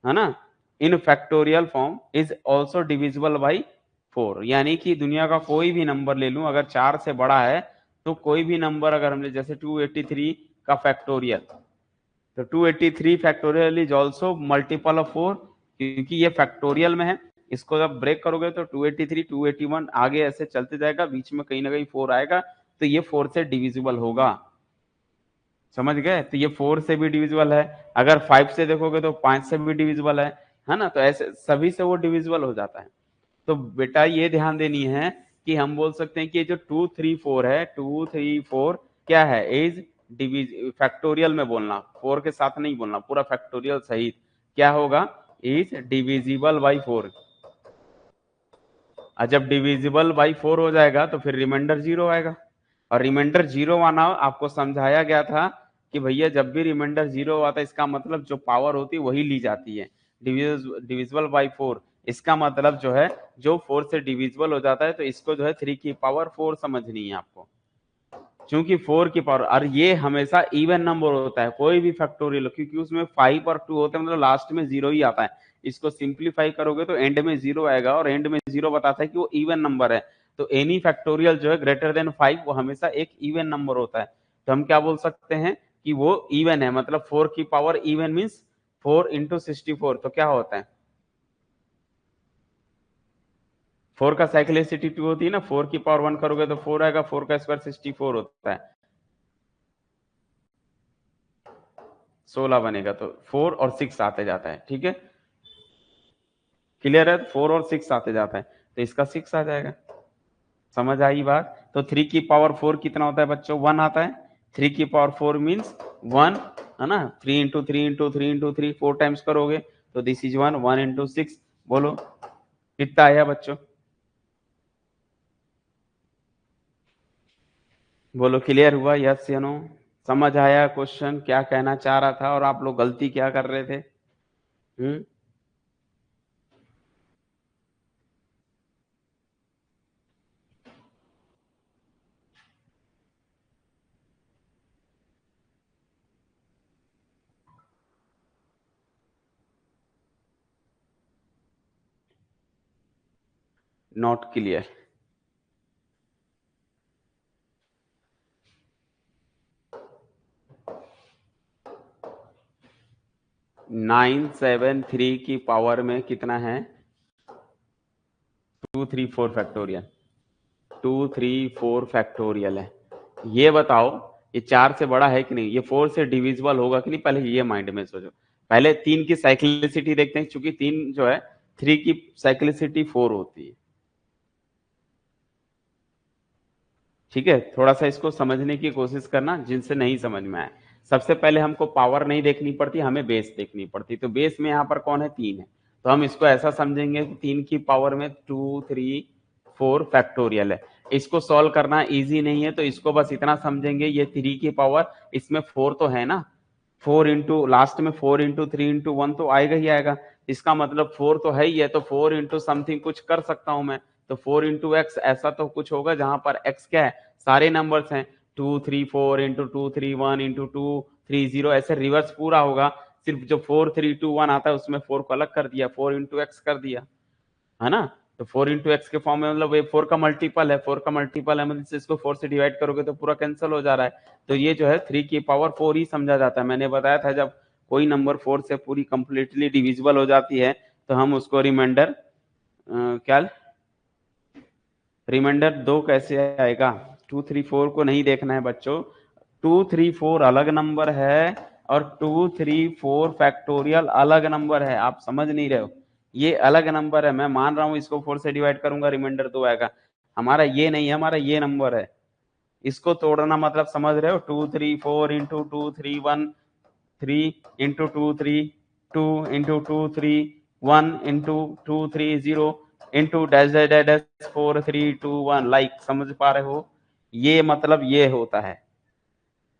है ना, इन factorial form is also divisible by 4। यानी कि दुनिया का कोई भी नंबर ले लूं अगर 4 से बड़ा है तो कोई भी नंबर अगर हमने जैसे 283 का फैक्टोरियल, तो 283 factorial is also multiple of 4, क्योंकि ये फैक्टोरियल में है। इसको जब ब्रेक करोगे तो 283 281 आगे ऐसे चलते जाएगा, बीच में कहीं ना कहीं 4 आएगा, तो ये 4 से डिविजिबल होगा। समझ गए? तो ये 4 से भी डिविजिबल है। अगर 5 से देखोगे तो 5 से भी डिविजिबल है ना। तो ऐसे सभी से वो डिविजिबल हो जाता है। तो बेटा ये ध्यान देनी है कि हम बोल सकते हैं कि जो 2 3 4 है, 2 3 4 क्या है, इज फैक्टोरियल में बोलना, 4 के साथ नहीं बोलना, पूरा फैक्टोरियल सहित क्या होगा, इज डिविजिबल बाई 4। और जब डिविजिबल बाई 4 हो जाएगा तो फिर रिमाइंडर 0 आएगा। और रिमाइंडर 0 आना आपको समझाया गया था कि भैया जब भी रिमाइंडर 0 आता है इसका मतलब जो पावर होती है वही ली जाती है। डिविजिबल बाई 4 इसका मतलब जो है जो 4 से डिविजिबल हो जाता है, तो इसको जो है 3 की पावर 4 समझनी है आपको, क्योंकि 4 की पावर। और ये हमेशा इवन नंबर होता है कोई भी फैक्टोरियल, क्योंकि उसमें 5 और 2 होते हैं, मतलब लास्ट में 0 ही आता है। इसको सिंप्लीफाई करोगे तो एंड में 0 आएगा, और एंड में 0 बताता है कि वो इवन नंबर है। तो एनी फैक्टोरियल जो है ग्रेटर देन 5 वो हमेशा एक इवन नंबर होता है। तो हम क्या बोल सकते हैं कि वो इवन है, मतलब 4 की पावर इवन मीन्स 4 इंटू 64। तो क्या होता है, 4 का साइक्लिसिटी 2 होती है ना, 4 की पावर 1 करोगे तो 4 आएगा, 4 का स्क्वायर 64 होता है, 16 बनेगा। तो 4 और 6 आते जाता है, ठीक है, क्लियर है। 4 और 6 आते जाता है, तो इसका 6 आ जाएगा। समझ आई बात? तो 3 की पावर 4 कितना होता है बच्चों, 1 आता है। 3 की पावर 4 मीन्स 1, है ना। 3 इंटू 3 इंटू 3 इंटू 3 4 टाइम्स करोगे तो दिस इज 1, 1 इंटू 6 बोलो कितना आया बच्चों, बोलो क्लियर हुआ, यस या नो? समझ आया क्वेश्चन क्या कहना चाह रहा था और आप लोग गलती क्या कर रहे थे? Not clear? 973 की पावर में कितना है, 234 फैक्टोरियल, 234 फैक्टोरियल है। ये बताओ ये 4 से बड़ा है कि नहीं, ये 4 से डिविजिबल होगा कि नहीं, पहले ये माइंड में सोचो। पहले 3 की साइक्लिसिटी देखते हैं, क्योंकि 3 जो है 3 की साइक्लिसिटी 4 होती है, ठीक है। थोड़ा सा इसको समझने की कोशिश करना जिनसे नहीं समझ में आया। सबसे पहले हमको पावर नहीं देखनी पड़ती, हमें बेस देखनी पड़ती। तो बेस में यहाँ पर कौन है, 3 है। तो हम इसको ऐसा समझेंगे कि 3 की पावर में 2 3 4 फैक्टोरियल है। इसको सॉल्व करना इजी नहीं है, तो इसको बस इतना समझेंगे ये 3 की पावर, इसमें 4 तो है ना, 4 इंटू लास्ट में 4 इंटू 3 इंटू 1 तो आएगा ही आएगा। इसका मतलब 4 तो है ही है, तो 4 इंटू समथिंग कुछ कर सकता हूं मैं। तो 4 इंटू एक्स ऐसा तो कुछ होगा जहां पर एक्स क्या है, सारे नंबर्स हैं। 2 3 4 इंटू 2 3 1 इंटू 2 3 0 ऐसे रिवर्स पूरा होगा। सिर्फ जो 4 3 2 1 आता है उसमें 4 को अलग कर दिया, 4 इंटू एक्स कर दिया, है ना। तो 4 इंटू एक्स के फॉर्म में मतलब ये 4 का मल्टीपल है, 4 का मल्टीपल है मतलब इसको 4 से डिवाइड करोगे तो पूरा कैंसिल हो जा रहा है। तो ये जो है 3 की पावर 4 ही समझा जाता है। मैंने बताया था जब कोई नंबर 4 से पूरी कंप्लीटली डिविजिबल हो जाती है तो हम उसको रिमाइंडर क्या, रिमाइंडर 2 कैसे आएगा, 2 3 4 को नहीं देखना है बच्चों। 2 3 4 अलग नंबर है और 2 3 4 फैक्टोरियल अलग नंबर है, आप समझ नहीं रहे हो। ये अलग नंबर है, मैं मान रहा हूं इसको 4 से डिवाइड करूंगा रिमाइंडर 2 आएगा, हमारा ये नहीं है, हमारा ये नंबर है। इसको तोड़ना मतलब समझ रहे हो, 2 3 4 into 2 3 1 3 into 2 3 2 into 2 3 1 into 2 3 0 into dash dash dash dash 4 3 2 1 like समझ पा रहे हो? ये मतलब ये होता है।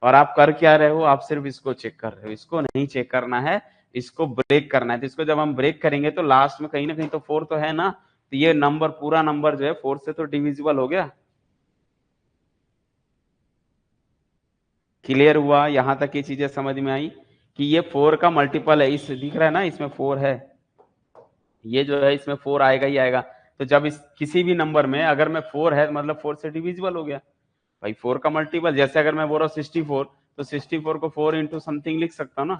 और आप कर क्या रहे हो? आप सिर्फ इसको चेक कर रहे हो। इसको नहीं चेक करना है, इसको ब्रेक करना है। तो इसको जब हम ब्रेक करेंगे तो लास्ट में कहीं ना कहीं तो 4 तो है ना, तो ये नंबर पूरा नंबर जो है 4 से तो डिविजिबल हो गया। क्लियर हुआ? यहां तक की चीजें समझ में आई कि ये 4 का मल्टीपल है। इस दिख रहा है ना, इसमें 4 है, ये जो है इसमें 4 आएगा ही आएगा। तो जब इस किसी भी नंबर में अगर मैं 4 है मतलब 4 से डिविजिबल हो गया भाई। 4 का मल्टीपल, जैसे अगर मैं बोल रहा हूँ 64, तो 64 को 4 इंटू समथिंग लिख सकता हूँ ना,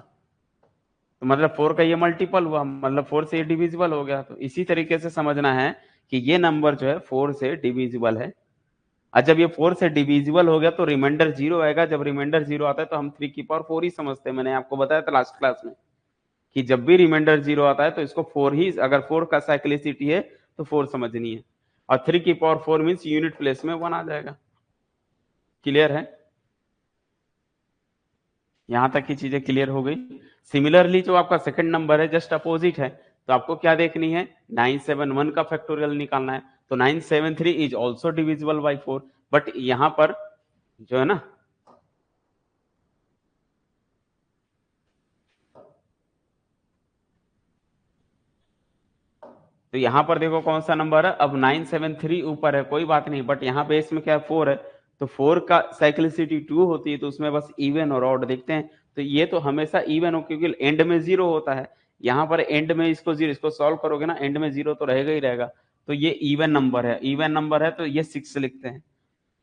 तो मतलब 4 का ये मल्टीपल हुआ, मतलब 4 से ये डिविजिबल हो गया। तो इसी तरीके से समझना है कि ये नंबर जो है 4 से डिविजिबल है। और जब ये 4 से डिविजिबल हो गया तो रिमाइंडर 0 आएगा। जब रिमाइंडर 0 आता है तो हम 3 की पावर 4 ही समझते हैं। मैंने आपको बताया था लास्ट क्लास में कि जब भी रिमाइंडर 0 आता है तो इसको 4 ही, अगर 4 का साइक्लिसिटी है तो 4 समझनी है। और 3 की पावर 4 मीन्स यूनिट प्लेस में 1 आ जाएगा। क्लियर है? यहां तक की चीजें क्लियर हो गई। सिमिलरली जो आपका सेकंड नंबर है जस्ट अपोजिट है, तो आपको क्या देखनी है? 971 का फैक्टोरियल निकालना है। तो 973 is also divisible by 4, but यहां पर जो है ना, तो यहां पर देखो कौन सा नंबर है। अब 973 ऊपर है कोई बात नहीं, बट यहाँ पे इसमें क्या है? 4 है। तो 4 का साइक्लिसिटी 2 होती है, तो उसमें बस इवन और ऑड देखते हैं। तो ये तो हमेशा इवन हो क्योंकि एंड में 0 होता है। यहाँ पर एंड में इसको 0, इसको सॉल्व करोगे ना, एंड में 0 तो रहेगा ही रहेगा। तो ये इवन नंबर है, इवन नंबर है तो ये 6 लिखते हैं।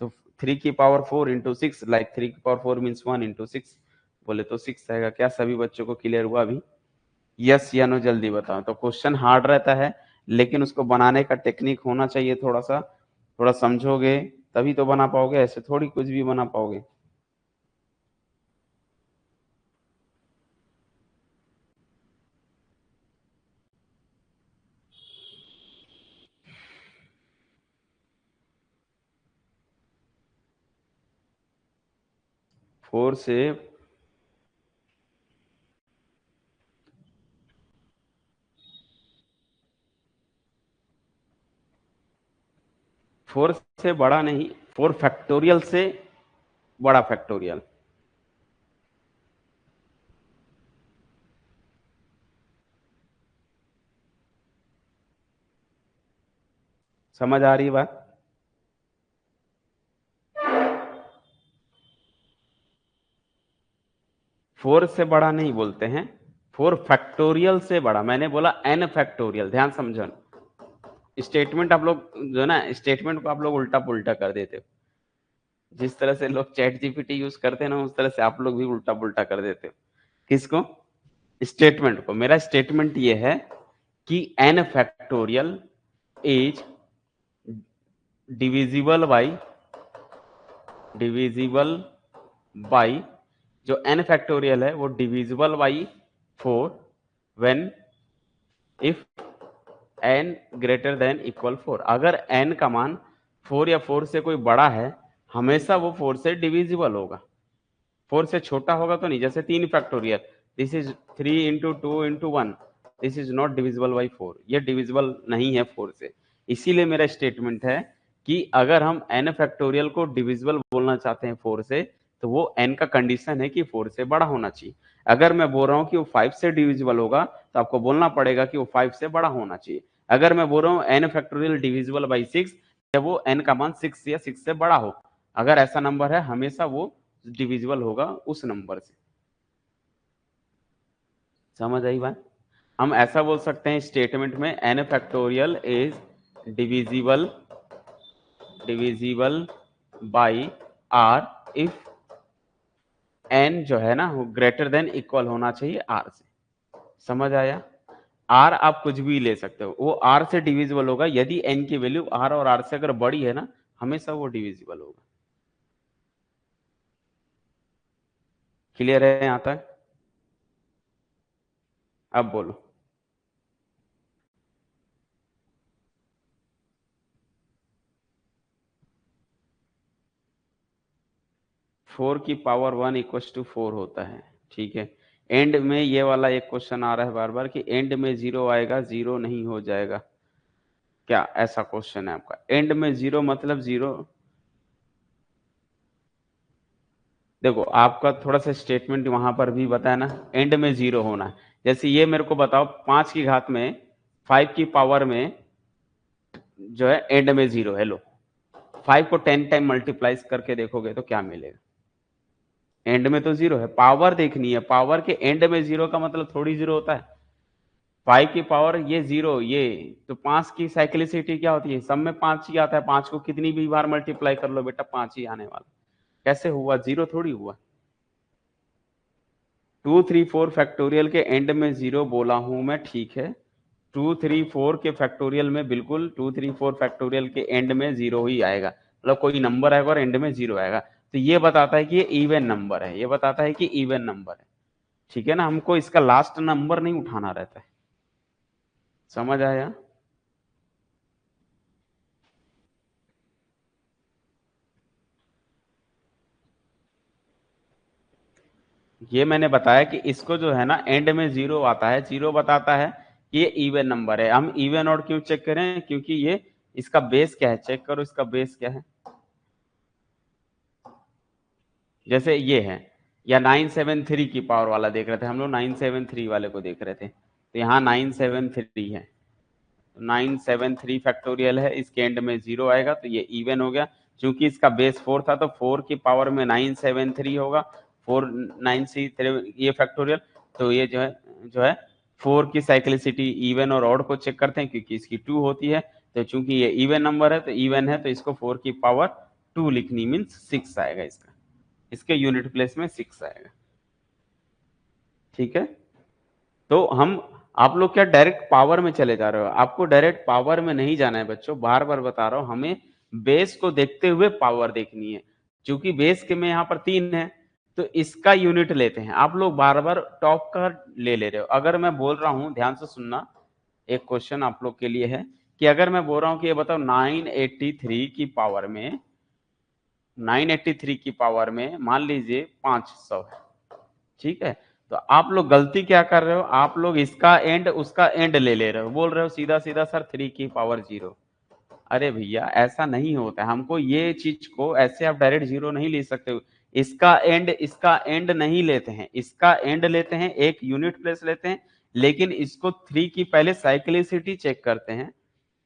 तो 3 की पावर 4 इंटू 6, लाइक 3 की पावर 4 मीन्स 1 इंटू 6, बोले तो 6 आएगा। क्या सभी बच्चों को क्लियर हुआ अभी? यस या नो जल्दी बताओ। तो क्वेश्चन हार्ड रहता है, लेकिन उसको बनाने का टेक्निक होना चाहिए थोड़ा सा। थोड़ा समझोगे तभी तो बना पाओगे, ऐसे थोड़ी कुछ भी बना पाओगे। 4 से 4 से बड़ा नहीं, 4 फैक्टोरियल से बड़ा फैक्टोरियल। समझ आ रही है बात? 4 से बड़ा नहीं बोलते हैं, 4 फैक्टोरियल से बड़ा। मैंने बोला n फैक्टोरियल, ध्यान समझो। स्टेटमेंट आप लोग जो है ना, स्टेटमेंट को आप लोग उल्टा पुल्टा कर देते हो। जिस तरह से लोग चैट जीपीटी यूज करते हैं ना, उस तरह से आप लोग भी उल्टा पुल्टा कर देते हो। किसको? स्टेटमेंट को। मेरा स्टेटमेंट ये है कि n factorial is divisible by जो n फैक्टोरियल है वो divisible by 4 when if n greater than equal 4। अगर n का मान 4 या 4 से कोई बड़ा है, हमेशा वो 4 से डिविजिबल होगा। 4 से छोटा होगा तो नहीं। जैसे 3 factorial, this is 3 into 2 into 1, this is not divisible by 4, ये डिविजिबल नहीं है 4 से। इसीलिए मेरा स्टेटमेंट है कि अगर हम n फैक्टोरियल को डिविजिबल बोलना चाहते हैं 4 से, तो वो n का कंडीशन है कि 4 से बड़ा होना चाहिए। अगर मैं बोल रहा हूँ कि वो 5 से डिविजिबल होगा, तो आपको बोलना पड़ेगा कि वो 5 से बड़ा होना चाहिए। अगर मैं बोल रहा हूँ n फैक्टोरियल डिविजिबल बाई 6, जब वो n का मान 6 या 6 से बड़ा हो, अगर ऐसा नंबर है, हमेशा वो डिविजिबल होगा उस नंबर से। समझ आई बात? हम ऐसा बोल सकते हैं स्टेटमेंट में n factorial is divisible divisible by r if n जो है ना वो ग्रेटर देन इक्वल होना चाहिए r से। समझ आया? r आप कुछ भी ले सकते हो, वो r से डिविजिबल होगा यदि n की वैल्यू r और r से अगर बड़ी है ना, हमेशा वो डिविजिबल होगा। क्लियर है यहां तक? अब बोलो। 4 की पावर 1 इक्वल टू 4 होता है, ठीक है। एंड में ये वाला एक क्वेश्चन आ रहा है बार बार कि एंड में 0 आएगा, 0 नहीं हो जाएगा क्या? ऐसा क्वेश्चन है आपका। एंड में 0 मतलब 0। देखो आपका थोड़ा सा स्टेटमेंट वहां पर भी बताया ना, एंड में 0 होना है। जैसे ये मेरे को बताओ 5 की घात में 5 की पावर में जो है एंड में 0 है। लो 5 को 10 टाइम मल्टीप्लाई करके देखोगे तो क्या मिलेगा? एंड में तो 0 है, पावर देखनी है। पावर के एंड में 0 का मतलब थोड़ी 0 होता है। 5 की पावर ये 0, ये तो 5 की साइक्लिसिटी क्या होती है? सब में 5 ही आता है। 5 को कितनी भी बार मल्टीप्लाई कर लो बेटा 5 ही आने वाला। कैसे हुआ? 0 थोड़ी हुआ। 2 3 4 फैक्टोरियल के एंड में 0 बोला हूं मैं, ठीक है। 2 3 4 के फैक्टोरियल में बिल्कुल 2 3 4 फैक्टोरियल के एंड में 0 ही आएगा। मतलब कोई नंबर आएगा और एंड में 0 आएगा, तो ये बताता है कि ये इवन नंबर है। ये बताता है कि इवन नंबर है, ठीक है ना। हमको इसका लास्ट नंबर नहीं उठाना रहता है। समझ आया? ये मैंने बताया कि इसको जो है ना एंड में 0 आता है, 0 बताता है कि ये इवन नंबर है। हम इवन और क्यों चेक करें? क्योंकि ये इसका बेस क्या है, चेक करो इसका बेस क्या है। जैसे ये है, या 973 की पावर वाला देख रहे थे हम लोग, 973 वाले को देख रहे थे, तो यहाँ 973 है। 973 फैक्टोरियल है, इसके एंड में 0 आएगा तो ये इवन हो गया। क्योंकि इसका बेस 4 था तो 4 की पावर में 973 होगा। 4 9 सी ये फैक्टोरियल, तो ये जो है 4 की साइक्लिसिटी इवन और ऑड को चेक करते हैं क्योंकि इसकी 2 होती है। तो चूंकि ये इवन नंबर है तो इवन है, तो इसको 4 की पावर 2 लिखनी मीन्स 6 आएगा। इसके यूनिट प्लेस में 6 आएगा, ठीक है। तो हम आप लोग क्या डायरेक्ट पावर में चले जा रहे हो? आपको डायरेक्ट पावर में नहीं जाना है बच्चों, बार बार बता रहा हूं। हमें बेस को देखते हुए पावर देखनी है। क्योंकि बेस के में यहाँ पर 3 है तो इसका यूनिट लेते हैं। आप लोग बार बार टॉप का ले रहे हो। अगर मैं बोल रहा हूं, ध्यान से सुनना, एक क्वेश्चन आप लोग के लिए है कि अगर मैं बोल रहा हूं कि ये बताओ 983 की पावर में 983 की पावर में मान लीजिए 500 है, ठीक है। तो आप लोग गलती क्या कर रहे हो? आप लोग इसका एंड उसका एंड ले रहे हो, बोल रहे हो सीधा सीधा सर 3 की पावर 0। अरे भैया ऐसा नहीं होता है। हमको ये चीज को ऐसे आप डायरेक्ट 0 नहीं ले सकते हो। इसका एंड नहीं लेते हैं, इसका एंड लेते हैं, एक यूनिट प्लेस लेते हैं। लेकिन इसको 3 की पहले साइक्लिसिटी चेक करते हैं।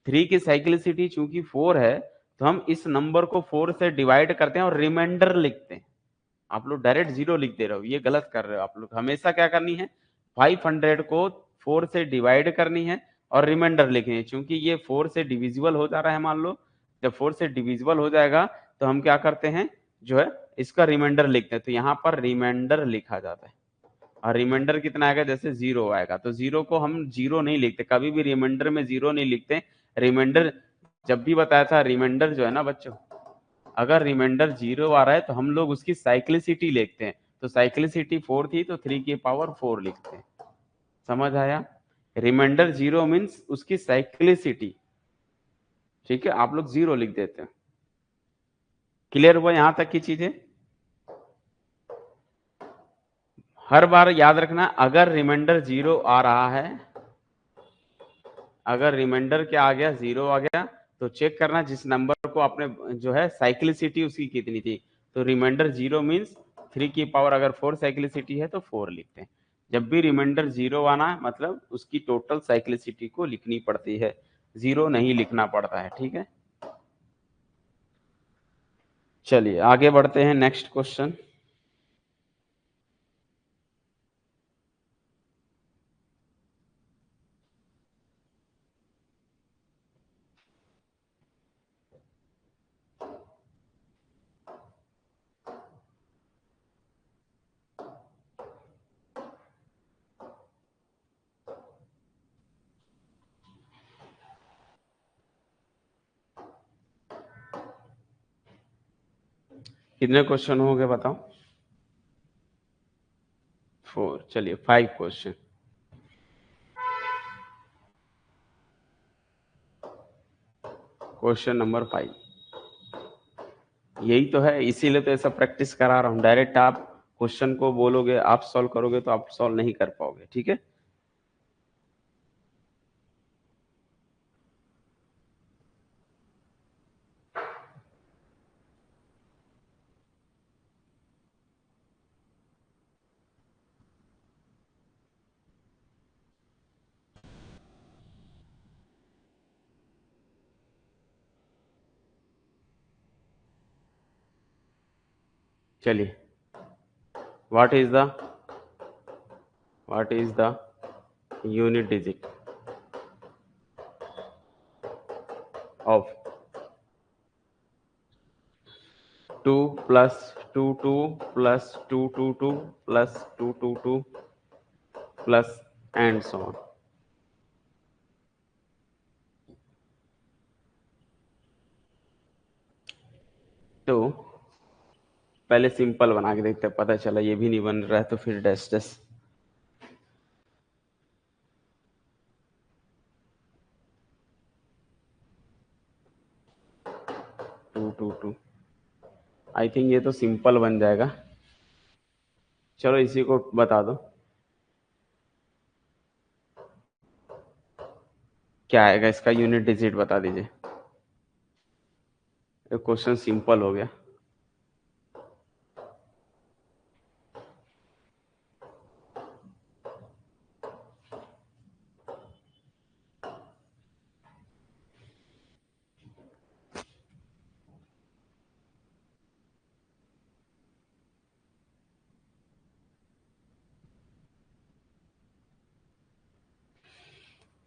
3 की साइक्लिसिटी चूंकि 4 है तो हम इस नंबर को 4 से डिवाइड करते हैं और रिमाइंडर लिखते हैं। आप लोग डायरेक्ट 0 लिख दे रहे हो, ये गलत कर रहे हो। आप लोग हमेशा क्या करनी है, 500 को 4 से डिवाइड करनी है और रिमाइंडर लिखनी है। क्योंकि ये 4 से डिविजिबल हो जा रहा है, मान लो जब 4 से डिविजिबल हो जाएगा तो हम क्या करते हैं, जो है इसका रिमाइंडर लिखते हैं। तो यहाँ पर रिमाइंडर लिखा जाता है। और रिमाइंडर कितना आएगा? जैसे 0 आएगा तो 0 को हम 0 नहीं लिखते, कभी भी रिमाइंडर में 0 नहीं लिखते। रिमाइंडर जब भी बताया था, रिमाइंडर जो है ना बच्चों, अगर रिमाइंडर 0 आ रहा है तो हम लोग उसकी साइक्लिसिटी लिखते हैं। तो साइक्लिसिटी 4 थी तो 3 की पावर 4 लिखते हैं। समझ आया? रिमाइंडर 0 मीन्स उसकी साइक्लिसिटी, ठीक है। आप लोग 0 लिख देते हैं। क्लियर हुआ यहां तक की चीजें? हर बार याद रखना, अगर रिमाइंडर 0 आ रहा है, अगर रिमाइंडर क्या आ गया, 0 आ गया, तो चेक करना जिस नंबर को आपने जो है साइक्लिसिटी उसकी कितनी थी। तो रिमाइंडर 0 मीन्स 3 की पावर अगर 4 साइक्लिसिटी है तो 4 लिखते हैं। जब भी रिमाइंडर 0 आना मतलब उसकी टोटल साइक्लिसिटी को लिखनी पड़ती है, 0 नहीं लिखना पड़ता है, ठीक है। चलिए आगे बढ़ते हैं, नेक्स्ट क्वेश्चन। कितने क्वेश्चन हो गए बताओ? 4। चलिए 5 क्वेश्चन। क्वेश्चन नंबर 5 यही तो है, इसीलिए तो ऐसा प्रैक्टिस करा रहा हूं। डायरेक्ट आप क्वेश्चन को बोलोगे, आप सॉल्व करोगे तो आप सॉल्व नहीं कर पाओगे, ठीक है। चलिए, what is the unit digit of 2 plus 2 plus 2 plus 2 plus and so on. तो पहले सिंपल बना के देखते हैं, पता चला ये भी नहीं बन रहा है तो फिर डैश डैश। 2 आई थिंक ये तो सिंपल बन जाएगा। चलो इसी को बता दो, क्या आएगा इसका यूनिट डिजिट बता दीजिए। ये क्वेश्चन सिंपल हो गया।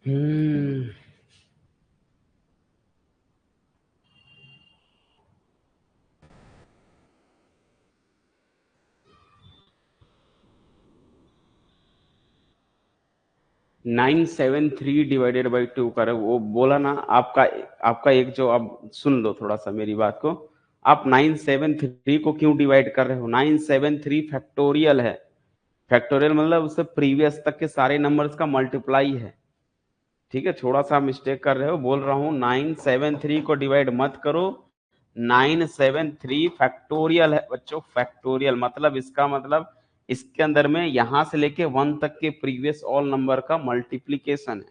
हम्म 973 डिवाइडेड बाई 2 करे वो बोला ना आपका। आपका एक जो, आप सुन लो थोड़ा सा मेरी बात को। आप 973 को क्यों डिवाइड कर रहे हो? 973 फैक्टोरियल है। फैक्टोरियल मतलब उससे प्रीवियस तक के सारे नंबर्स का मल्टीप्लाई है, ठीक है। थोड़ा सा मिस्टेक कर रहे हो, बोल रहा हूँ 973 को डिवाइड मत करो। 973 फैक्टोरियल है बच्चों, फैक्टोरियल मतलब इसका मतलब इसके अंदर में यहां से लेके 1 तक के प्रीवियस ऑल नंबर का मल्टीप्लीकेशन है।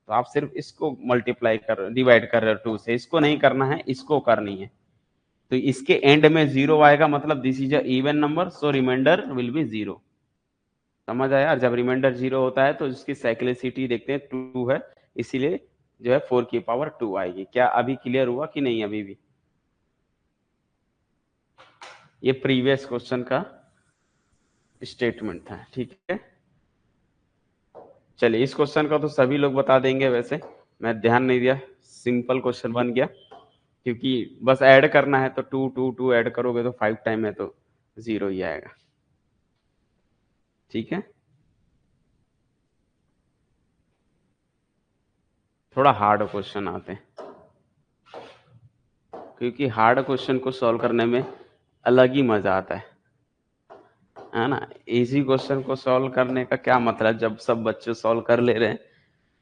तो आप सिर्फ इसको मल्टीप्लाई कर डिवाइड कर रहे हो 2 से, इसको नहीं करना है, इसको करनी है। तो इसके एंड में 0 आएगा, मतलब this is a even number, so remainder will be 0। समझ आया? जब रिमाइंडर 0 होता है तो इसकी साइक्लिसिटी देखते हैं 2 है, इसीलिए जो है 4 की पावर 2 आएगी। क्या अभी क्लियर हुआ कि नहीं? अभी भी ये प्रीवियस क्वेश्चन का स्टेटमेंट था, ठीक है। चलिए, इस क्वेश्चन का तो सभी लोग बता देंगे, वैसे मैं ध्यान नहीं दिया, सिंपल क्वेश्चन बन गया। क्योंकि बस ऐड करना है तो 2 ऐड करोगे तो 5 टाइम है तो 0 ही आएगा, ठीक है। थोड़ा हार्ड क्वेश्चन आते हैं, क्योंकि हार्ड क्वेश्चन को सॉल्व करने में अलग ही मजा आता है ना। इजी क्वेश्चन को सॉल्व करने का क्या मतलब, जब सब बच्चे सॉल्व कर ले रहे हैं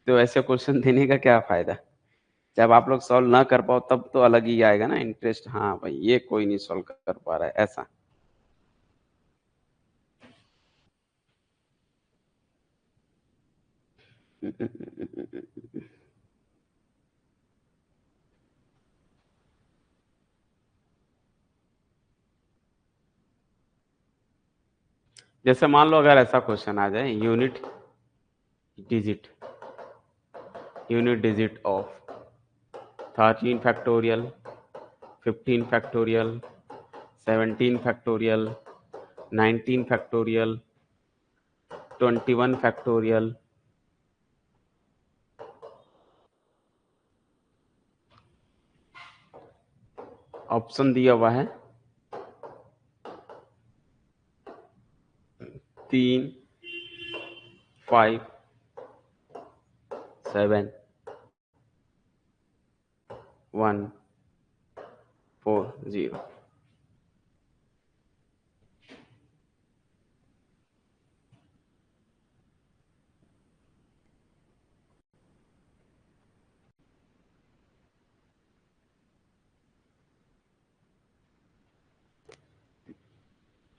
तो ऐसे क्वेश्चन देने का क्या फायदा। जब आप लोग सॉल्व ना कर पाओ तब तो अलग ही आएगा ना इंटरेस्ट, हाँ भाई ये कोई नहीं सॉल्व कर पा रहा है ऐसा। जैसे मान लो अगर ऐसा क्वेश्चन आ जाए, digit unit digit of 13 factorial, 15 factorial, 17 factorial, 19 factorial, 21 factorial. Option दिया हुआ है 3, 5, 7, 1, 4, 0।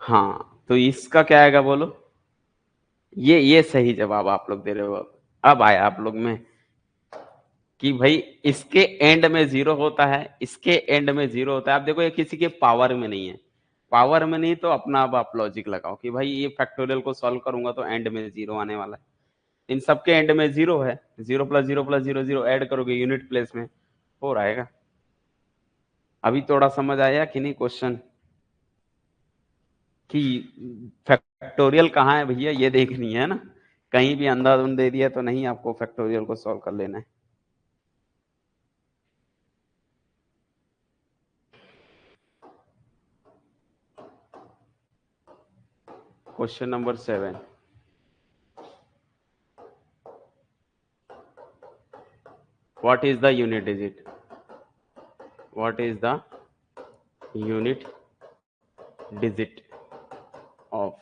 हाँ, तो इसका क्या आएगा बोलो? ये सही जवाब आप लोग दे रहे हो। अब आया आप लोग में कि भाई इसके एंड में जीरो होता है, इसके एंड में जीरो होता है। आप देखो ये किसी के पावर में नहीं है, पावर में नहीं तो अपना अब आप लॉजिक लगाओ कि भाई ये फैक्टोरियल को सॉल्व करूंगा तो एंड में जीरो आने वाला है। इन सबके एंड में जीरो है, zero plus zero plus zero zero add करोगे यूनिट प्लेस में फोर आएगा। अभी थोड़ा समझ आया कि नहीं क्वेश्चन कि फैक्टोरियल कहाँ है भैया, ये देखनी है ना। कहीं भी अंधाधुंध दे दिया तो नहीं, आपको फैक्टोरियल को सॉल्व कर लेना है। Question number 7, what is the unit digit? What is the unit digit of?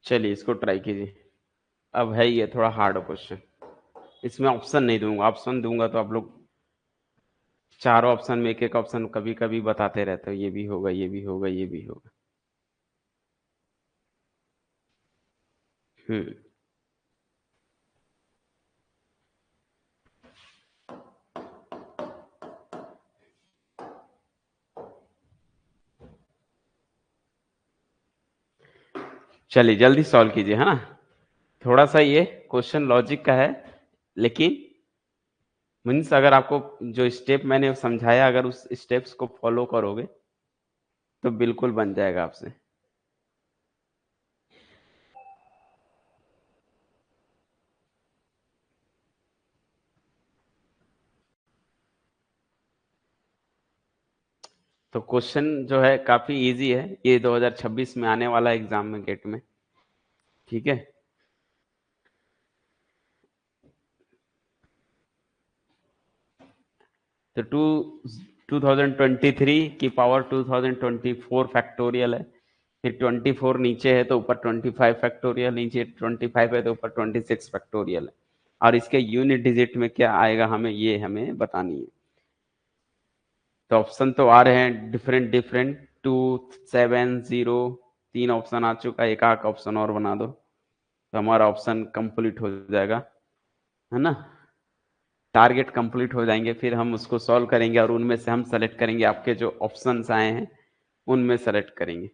चलिए इसको ट्राई कीजिए। अब है ये थोड़ा हार्ड क्वेश्चन, इसमें ऑप्शन नहीं दूंगा, ऑप्शन दूंगा तो आप लोग चारों ऑप्शन में एक एक ऑप्शन कभी कभी बताते रहते हो, ये भी होगा ये भी होगा ये भी होगा। हम्म चलिए जल्दी सॉल्व कीजिए, है ना। थोड़ा सा ये क्वेश्चन लॉजिक का है, लेकिन मीन्स अगर आपको जो स्टेप मैंने समझाया अगर उस स्टेप्स को फॉलो करोगे तो बिल्कुल बन जाएगा आपसे। तो क्वेश्चन जो है काफी इजी है, ये 2026 में आने वाला एग्जाम में गेट में, ठीक है। तो 2023 की पावर 2024 फैक्टोरियल है, फिर 24 नीचे है तो ऊपर 25 फैक्टोरियल, नीचे 25 है तो ऊपर 26 फैक्टोरियल है। और इसके यूनिट डिजिट में क्या आएगा हमें, ये हमें बतानी है। तो ऑप्शन तो आ रहे हैं डिफरेंट डिफरेंट, 2, 7, 0, 3 ऑप्शन आ चुका है, एक आध ऑप्शन और बना दो तो हमारा ऑप्शन कंप्लीट हो जाएगा, है ना। टारगेट कंप्लीट हो जाएंगे, फिर हम उसको सॉल्व करेंगे और उनमें से हम सेलेक्ट करेंगे, आपके जो ऑप्शंस आए हैं उनमें सेलेक्ट करेंगे।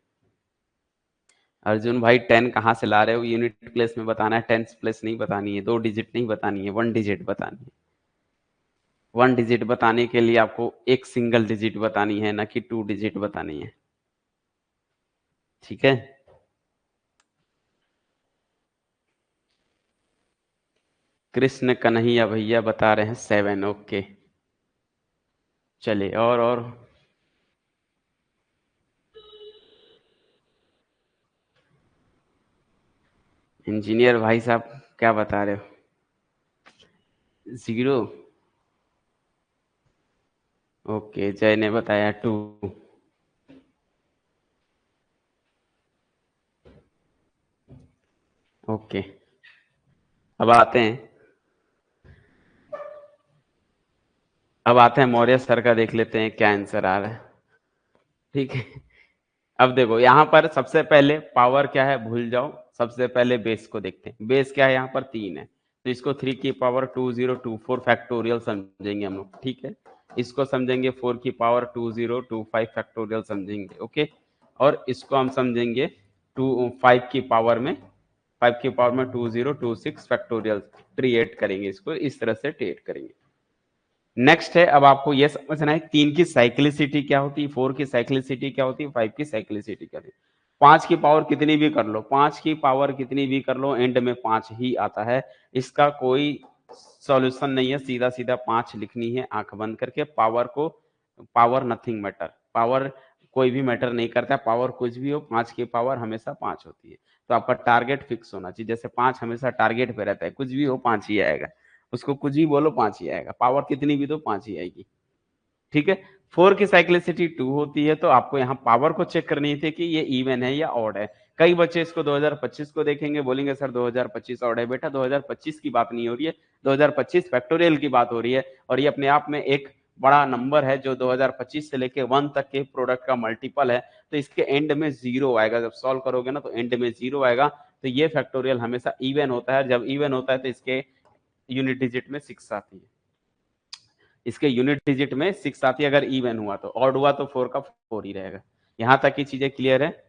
अर्जुन भाई 10 कहाँ से ला रहे हो, यूनिट प्लेस में बताना है, टेंस प्लेस नहीं बतानी है, 2 डिजिट नहीं बतानी है, 1 डिजिट बतानी है। 1 डिजिट बताने के लिए आपको एक सिंगल डिजिट बतानी है, ना कि 2 डिजिट बतानी है, ठीक है। कृष्ण कन्हैया भैया बता रहे हैं 7, ओके। चलिए और इंजीनियर भाई साहब क्या बता रहे हो? 0, ओके। जय ने बताया 2, ओके। अब आते हैं मौर्य सर का, देख लेते हैं क्या आंसर आ रहा है, ठीक है। अब देखो यहाँ पर सबसे पहले पावर क्या है भूल जाओ, सबसे पहले बेस को देखते हैं। बेस क्या है यहाँ पर 3 है, तो इसको 3 की पावर 2024 फैक्टोरियल समझेंगे हम लोग, ठीक है। इसको समझेंगे 4 की पावर 2025 फैक्टोरियल समझेंगे, ओके। और इसको हम समझेंगे 5 की पावर में 2026 फैक्टोरियल, ट्रीएट करेंगे इसको, इस तरह से ट्रीएट करेंगे। नेक्स्ट है, अब आपको यह समझना है 3 की साइक्लिसिटी क्या होती है, 4 की साइक्लिसिटी क्या होती है, 5 की साइक्लिसिटी क्या होती है। 5 की पावर कितनी भी कर लो, 5 की पावर कितनी भी कर लो, एंड में 5 ही आता है। इसका कोई सॉल्यूशन नहीं है, सीधा सीधा 5 लिखनी है आंख बंद करके। पावर को, पावर नथिंग मैटर, पावर कोई भी मैटर नहीं करता, पावर कुछ भी हो, 5 की पावर हमेशा 5 होती है। तो आपका टारगेट फिक्स होना चाहिए, जैसे 5 हमेशा टारगेट पे रहता है, कुछ भी हो 5 ही आएगा, उसको कुछ भी बोलो 5 ही आएगा, पावर कितनी भी दो 5 ही आएगी, ठीक है। 4 की साइक्लिसिटी 2 होती है, तो आपको यहाँ पावर को चेक करनी थी कि ये इवन है या ऑड है। कई बच्चे इसको 2025 को देखेंगे, बोलेंगे सर 2025 ऑड है। बेटा 2025 की बात नहीं हो रही है, 2025 फैक्टोरियल की बात हो रही है, और ये अपने आप में एक बड़ा नंबर है जो 2025 से लेके 1 तक के प्रोडक्ट का मल्टीपल है। तो इसके एंड में 0 आएगा, जब सॉल्व करोगे ना तो एंड में 0 आएगा। तो ये फैक्टोरियल हमेशा इवन होता है, जब इवन होता है तो इसके यूनिट डिजिट में 6 आती है, इसके यूनिट डिजिट में 6 आती है। अगर इवन हुआ तो, ऑड हुआ तो 4 का 4 ही रहेगा। यहां तक की चीजें क्लियर है।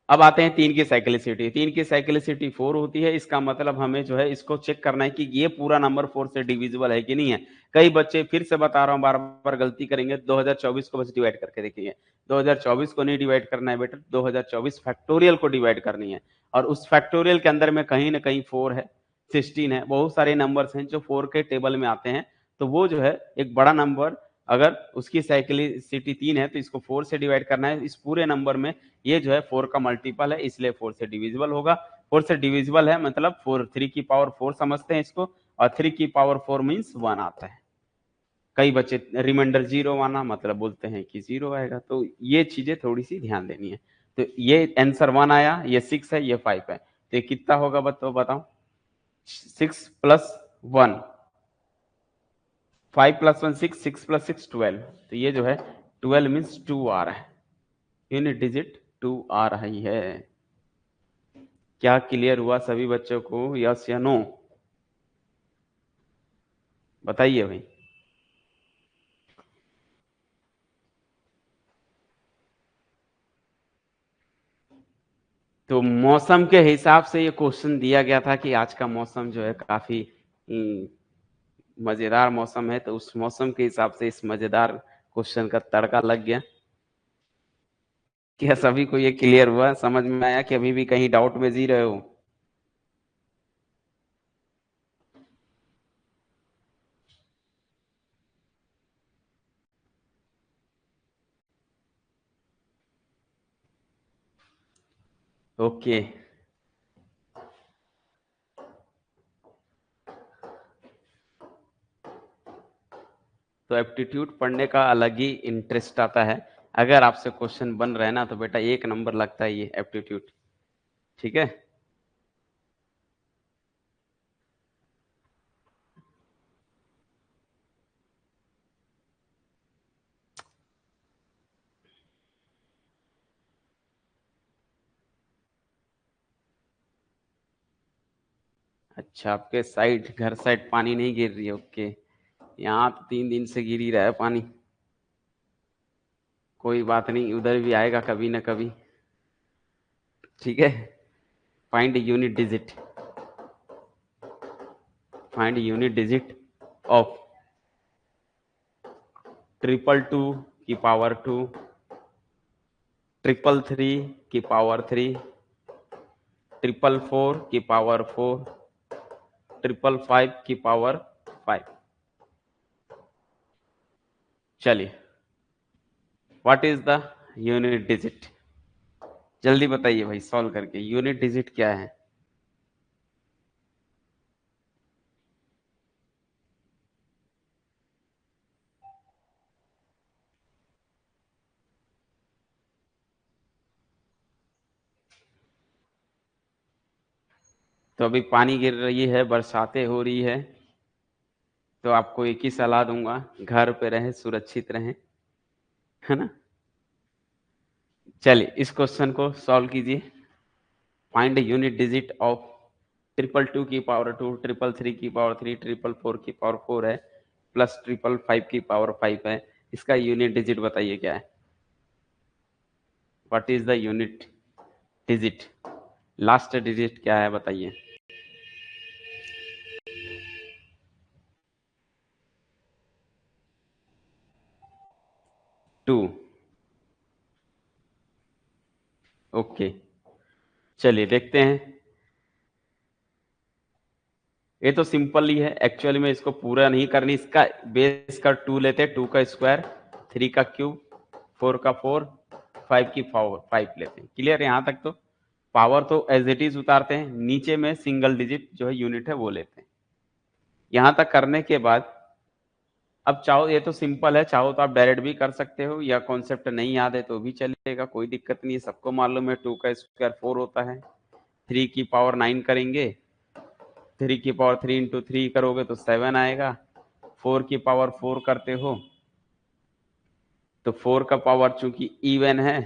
अब आते हैं 3 की साइक्लिसिटी। 3 की साइक्लिसिटी 4 होती है, इसका मतलब हमें जो है इसको चेक करना है कि ये पूरा नंबर 4 से डिविजिबल है कि नहीं है। कई बच्चे, फिर से बता रहा हूं, बार बार गलती करेंगे, 2024 को बस डिवाइड करके देखिए। 2024 को नहीं डिवाइड करना है बेटा, 2024 फैक्टोरियल को डिवाइड करनी है, और उस फैक्टोरियल के अंदर में कहीं ना कहीं 4 है, 16 है, बहुत सारे नंबर्स हैं जो 4 के टेबल में आते हैं। तो वो जो है एक बड़ा नंबर, अगर उसकी साइक्लिसिटी 3 है तो इसको 4 से डिवाइड करना है। इस पूरे नंबर में ये जो है 4 का मल्टीपल है, इसलिए 4 से डिविजिबल होगा। 4 से डिविजिबल है मतलब 4, 3 की पावर 4 समझते हैं इसको, और 3 की पावर 4 मीन्स 1 आता है। कई बच्चे रिमाइंडर 0 आना मतलब बोलते हैं कि 0 आएगा, तो ये चीजें थोड़ी सी ध्यान देनी है। तो ये आंसर 1 आया, ये 6 है, ये 5 है, तो ये कितना होगा बताओ? 6 प्लस 1, 5 प्लस 1 6, 6 प्लस 6 12, तो ये जो है 12 मीन्स 2 आ रहा है, यूनिट डिजिट 2 आ रही है। क्या क्लियर हुआ सभी बच्चों को, यस या नो? बताइए भाई। तो मौसम के हिसाब से ये क्वेश्चन दिया गया था कि आज का मौसम जो है काफी मजेदार मौसम है, तो उस मौसम के हिसाब से इस मजेदार क्वेश्चन का तड़का लग गया। क्या सभी को ये क्लियर हुआ, समझ में आया कि अभी भी कहीं डाउट में जी रहे हो? ओके। तो एप्टीट्यूड पढ़ने का अलग ही इंटरेस्ट आता है। अगर आपसे क्वेश्चन बन रहे हैं ना तो बेटा 1 नंबर लगता है ये एप्टीट्यूड, ठीक है। अच्छा, आपके साइड, घर साइड पानी नहीं गिर रही है, ओके। यहाँ तो 3 दिन से गिर ही रहा है पानी। कोई बात नहीं, उधर भी आएगा कभी ना कभी, ठीक है। Find unit digit, find unit digit of 222 की पावर 2, 333 की पावर 3, 444 की पावर 4, 555 की पावर 5। चलिए, what is the unit digit? जल्दी बताइए भाई, सॉल्व करके यूनिट डिजिट क्या है? तो अभी पानी गिर रही है, बरसातें हो रही है, तो आपको एक ही सलाह दूंगा, घर पे रहें, सुरक्षित रहें, है ना। चलिए इस क्वेश्चन को सॉल्व कीजिए। फाइंड यूनिट डिजिट ऑफ 222 की पावर 2, 333 की पावर 3, 444 की पावर 4 है, प्लस 555 की पावर 5 है। इसका यूनिट डिजिट बताइए क्या है? What is the unit digit? Last digit क्या है बताइए? 2। ओके, चलिए देखते हैं। ये तो सिंपल ही है, एक्चुअली में इसको पूरा नहीं करनी, इसका बेस का 2 लेते हैं, 2 का स्क्वायर 3 का क्यूब, 4 का 4, 5 की पावर 5 लेते हैं। क्लियर? यहाँ तक तो पावर तो एज इट इज उतारते हैं, नीचे में सिंगल डिजिट जो है यूनिट है वो लेते हैं। यहाँ तक करने के बाद अब चाहो, ये तो सिंपल है, चाहो तो आप डायरेक्ट भी कर सकते हो, या कॉन्सेप्ट नहीं याद है तो भी चलेगा, कोई दिक्कत नहीं है। सबको मालूम है 2 का स्क्वायर 4 होता है। 3 की पावर 9 करेंगे, 3 की पावर 3 इंटू 3 करोगे तो 7 आएगा। 4 की पावर 4 करते हो तो 4 का पावर चूंकि इवन है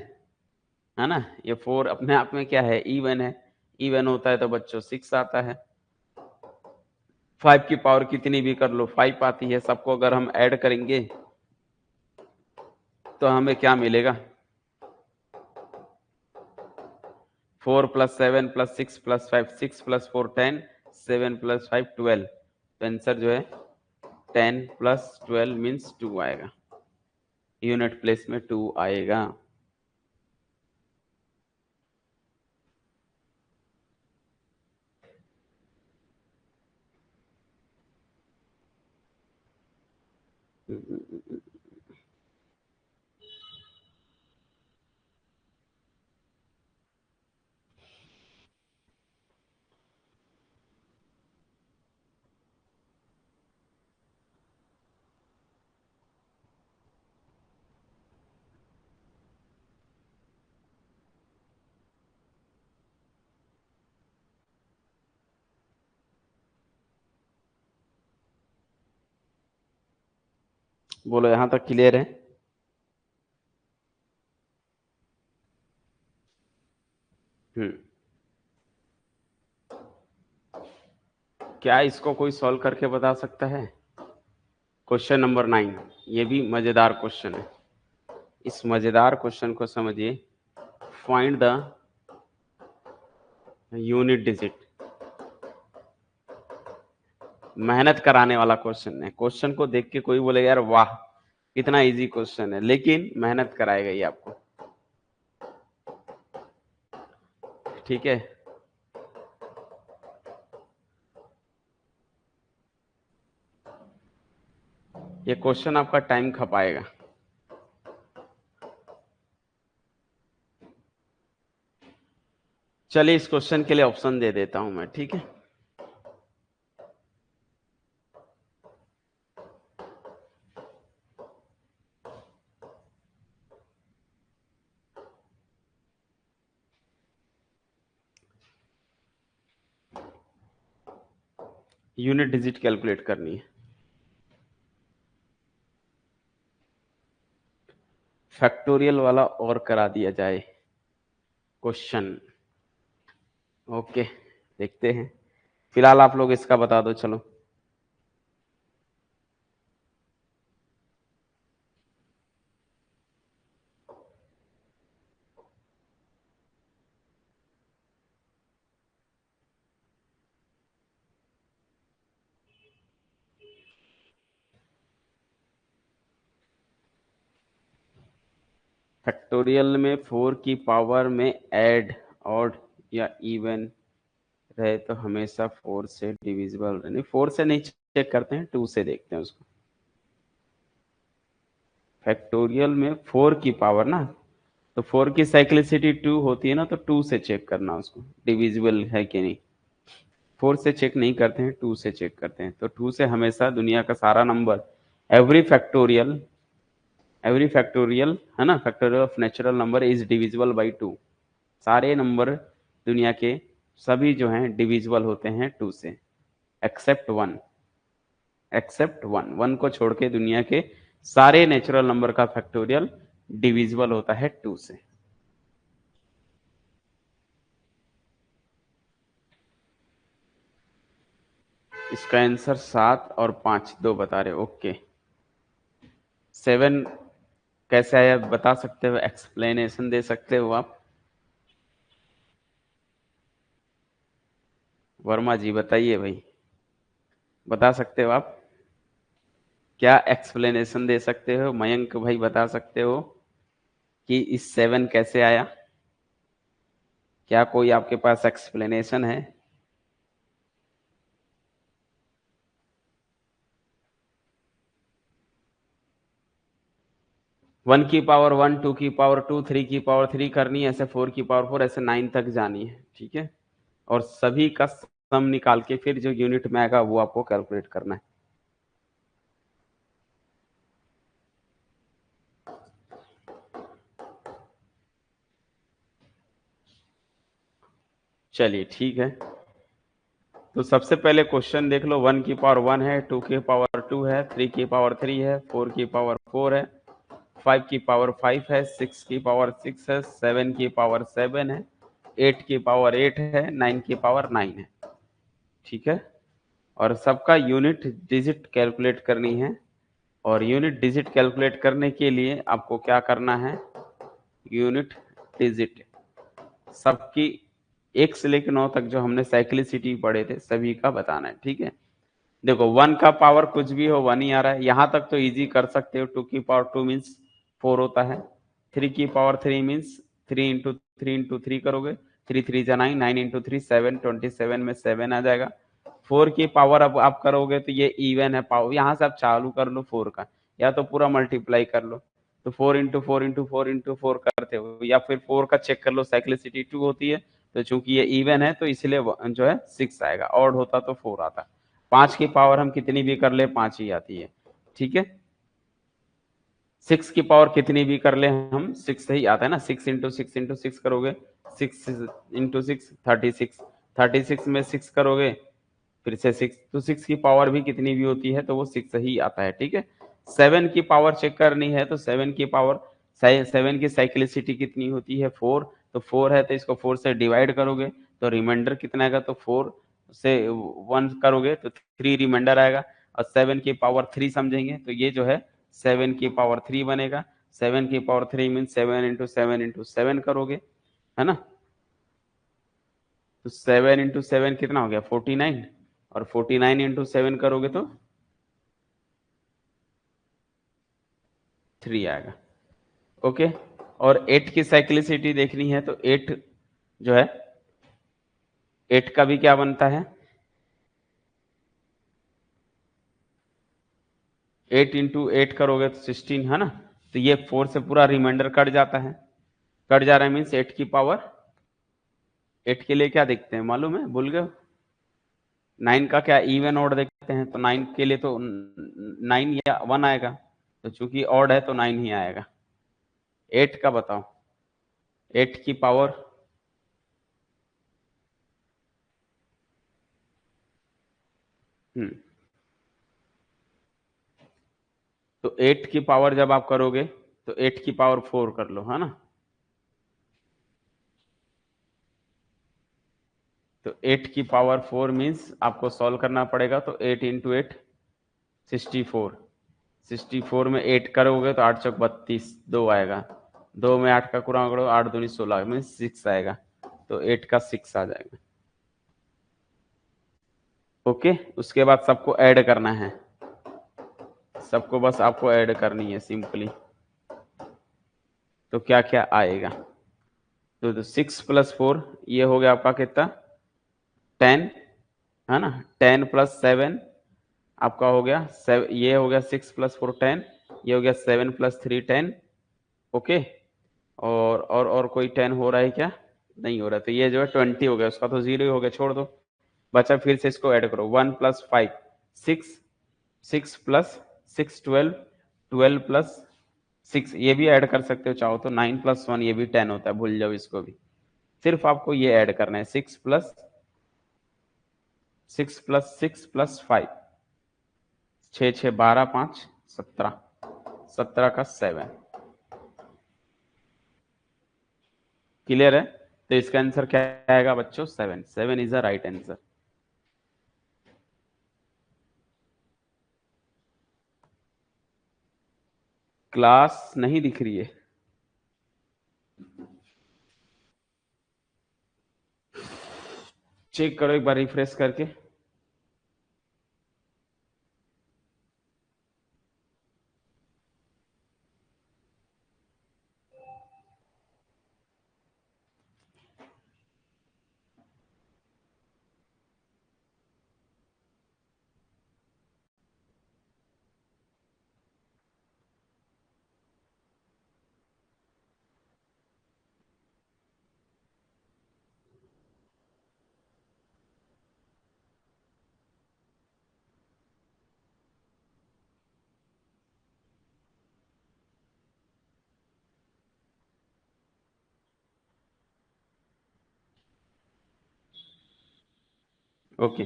ना, ये 4 अपने आप में क्या है, इवन है। इवन होता है तो बच्चों 6 आता है। 5 की पावर कितनी भी कर लो 5 आती है। सबको अगर हम ऐड करेंगे तो हमें क्या मिलेगा, 4 plus 7 plus 6 plus 5, 6 plus 4 10, 7 plus 5 12। तो आंसर जो है 10 प्लस 12 मीन्स 2 आएगा, यूनिट प्लेस में 2 आएगा। बोलो, यहां तक क्लियर है? हम्म, क्या इसको कोई सॉल्व करके बता सकता है? क्वेश्चन नंबर 9, ये भी मजेदार क्वेश्चन है। इस मजेदार क्वेश्चन को समझिए। Find the unit digit. मेहनत कराने वाला क्वेश्चन है। क्वेश्चन को देख के कोई बोलेगा यार वाह कितना इजी क्वेश्चन है, लेकिन मेहनत कराएगा ये आपको। ठीक है, ये क्वेश्चन आपका टाइम खपाएगा। चलिए इस क्वेश्चन के लिए ऑप्शन दे देता हूं मैं, ठीक है। यूनिट डिजिट कैलकुलेट करनी है। फैक्टोरियल वाला और करा दिया जाए क्वेश्चन। ओके, देखते हैं। फिलहाल आप लोग इसका बता दो, चलो। फैक्टोरियल में 4 की पावर में ऐड, ऑड या इवन रहे तो हमेशा 4 से डिविजिबल, नहीं 4 से नहीं चेक करते हैं, 2 से देखते हैं उसको। फैक्टोरियल में 4 की पावर ना, तो 4 की साइक्लिसिटी 2 होती है ना, तो 2 से चेक करना उसको डिविजिबल है कि नहीं। 4 से चेक नहीं करते हैं, 2 से चेक करते हैं। तो 2 से हमेशा दुनिया का सारा number, every factorial, every factorial है ना, factorial of natural number is divisible by 2। सारे नंबर दुनिया के सभी जो हैं डिविजिबल होते हैं 2 से, एक्सेप्ट 1। एक्सेप्ट 1, 1 को छोड़ के दुनिया के सारे नेचुरल नंबर का फैक्टोरियल डिविजिबल होता है 2 से। इसका आंसर 7 और 5 दो बता रहे। ओके, 7 कैसे आया बता सकते हो? एक्सप्लेनेशन दे सकते हो आप? वर्मा जी बताइए भाई, बता सकते हो आप? क्या एक्सप्लेनेशन दे सकते हो? मयंक भाई बता सकते हो कि इस 7 कैसे आया? क्या कोई आपके पास एक्सप्लेनेशन है? 1 की पावर 1, 2 की पावर 2, 3 की पावर 3 करनी है, ऐसे 4 की पावर 4, ऐसे 9 तक जानी है, ठीक है। और सभी का सम निकाल के फिर जो यूनिट में आएगा वो आपको कैलकुलेट करना है। चलिए ठीक है, तो सबसे पहले क्वेश्चन देख लो। 1 की पावर 1 है, 2 की पावर 2 है, 3 की पावर 3 है, 4 की पावर 4 है, 5 की पावर 5 है, 6 की पावर 6 है, 7 की पावर 7 है, 8 की पावर 8 है, 9 की पावर 9 है, ठीक है। और सबका यूनिट डिजिट कैलकुलेट करनी है। और यूनिट डिजिट कैलकुलेट करने के लिए आपको क्या करना है, यूनिट डिजिट सबकी 1 से लेकर 9 तक जो हमने साइक्लिसिटी पढ़े थे सभी का बताना है, ठीक है। देखो 1 का पावर कुछ भी हो 1 ही आ रहा है, यहां तक तो इजी कर सकते हो। 2 की पावर 2 मीन्स 4 होता है। 3 की पावर 3 मीन्स 3 इंटू 3 इंटू 3 करोगे, 3 3 जा 9, 9 इंटू 3 7, 27 में 7 आ जाएगा। 4 की पावर अब आप करोगे तो ये इवन है पावर, यहाँ से आप चालू कर लो 4 का, या तो पूरा मल्टीप्लाई कर लो। तो 4 इंटू 4 इंटू 4 इंटू 4 करते हो, या फिर 4 का चेक कर लो, साइक्लिसिटी 2 होती है। तो चूंकि ये इवन है तो इसलिए जो है 6 आएगा, ऑड होता तो 4 आता। 5 की पावर हम कितनी भी कर ले 5 ही आती है, ठीक है। 6 की पावर कितनी भी कर ले हम 6 ही आता है ना। 6 इंटू 6 इंटू 6 करोगे, 6 इंटू 6 36, 36 में 6 करोगे फिर से 6, तो 6 की पावर भी कितनी भी होती है तो वो 6 ही आता है, ठीक है। 7 की पावर चेक करनी है तो 7 की पावर 7 की साइक्लिसिटी कितनी होती है 4, तो 4 है तो इसको 4 से डिवाइड करोगे तो रिमाइंडर कितना आएगा, तो 4 से 1 करोगे तो 3 रिमाइंडर आएगा। और 7 की पावर 3 समझेंगे तो ये जो है 7 की पावर 3 बनेगा। 7 की पावर 3 मीन 7 इंटू 7 इंटू 7 करोगे, है ना। तो 7 इंटू 7 कितना हो गया 49, और 49 इंटू 7 करोगे तो 3 आएगा, ओके। और 8 की साइक्लिसिटी देखनी है तो 8 जो है 8 का भी क्या बनता है, 8 इंटू 8 करोगे तो 16, है ना। तो ये 4 से पूरा रिमाइंडर कट जाता है, कट जा रहा है मीन्स 8 की पावर 8 के लिए क्या देखते हैं मालूम है, भूल गए। 9 का क्या इवन ऑड देखते हैं, तो 9 के लिए तो 9 या 1 आएगा, तो चूंकि ऑड है तो 9 ही आएगा। 8 का बताओ, 8 की पावर तो 8 की पावर जब आप करोगे तो 8 की पावर 4 कर लो, है ना। तो 8 की पावर 4 मीन्स आपको सॉल्व करना पड़ेगा, तो 8 इंटू 8 64, 64 में 8 करोगे तो 8 चौक 32, 2 आएगा। 2 में 8 का गुणा करो, 8 दूनी 16 मीन्स 6 आएगा, तो 8 का 6 आ जाएगा, ओके। उसके बाद सबको ऐड करना है, सबको बस आपको ऐड करनी है सिंपली। तो क्या क्या आएगा, तो 6 प्लस 4 ये हो गया आपका कितना 10, है ना। 10 प्लस 7 आपका हो गया ये हो गया 6 प्लस 4 10, ये हो गया 7 प्लस 3 10, ओके। और कोई 10 हो रहा है क्या, नहीं हो रहा, तो ये जो है 20 हो गया, उसका तो 0 ही हो गया, छोड़ दो। बचा फिर से इसको ऐड करो, 1 प्लस 5 6, 6 प्लस 6 12, 12 प्लस 6 ये भी ऐड कर सकते हो चाहो तो, 9 प्लस 1 ये भी 10 होता है, भूल जाओ इसको भी। सिर्फ आपको ये ऐड करना है 6 प्लस 5, 6 6 12 5 17, 17 का 7, क्लियर है। तो इसका आंसर क्या आएगा बच्चों, 7, 7 is the right answer. Class नहीं दिख रही है, चेक करो एक बार रिफ्रेश करके। ओके,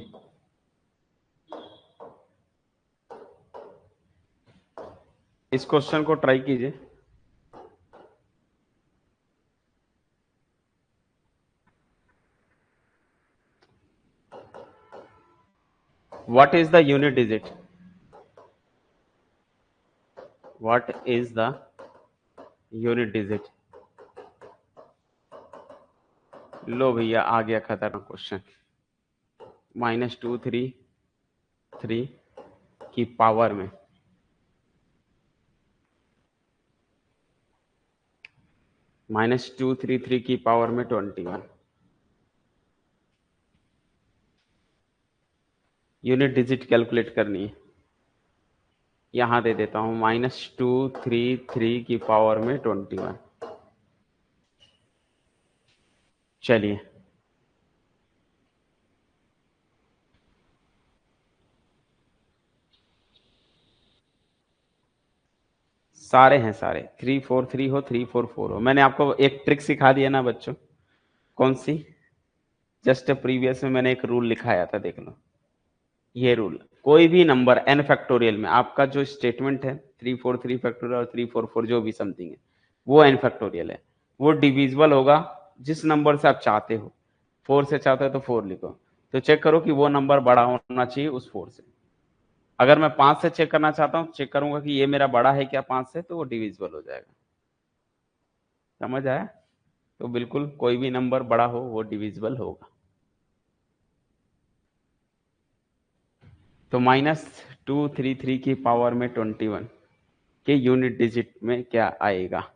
इस क्वेश्चन को ट्राई कीजिए। What is the unit digit? What is the unit digit? लो भैया, आ गया खतरनाक क्वेश्चन। -233 की पावर में -233 की पावर में 21 यूनिट डिजिट कैलकुलेट करनी है। यहां दे देता हूं -233 की पावर में 21। चलिए, सारे हैं सारे, 343 हो 344 हो। मैंने आपको एक ट्रिक सिखा दिया ना बच्चों। कौन सी? जस्ट प्रीवियस में मैंने एक रूल लिखाया था, देख लो। ये रूल, कोई भी नंबर n फैक्टोरियल में आपका जो स्टेटमेंट है 343 फैक्टोरियल और 344 जो भी समथिंग है, वो n फैक्टोरियल है। वो डिविजिबल होगा जिस नंबर से आप चाहते हो। 4 से चाहते हो तो 4 लिखो। तो चेक करो कि वो नंबर बड़ा होना चाहिए उस 4 से। अगर मैं 5 से चेक करना चाहता हूँ, चेक करूंगा कि ये मेरा बड़ा है क्या 5 से, तो वो डिविजिबल हो जाएगा। समझ आया? तो बिल्कुल कोई भी नंबर बड़ा हो वो डिविजिबल होगा। तो -233 की पावर में 21 के यूनिट डिजिट में क्या आएगा?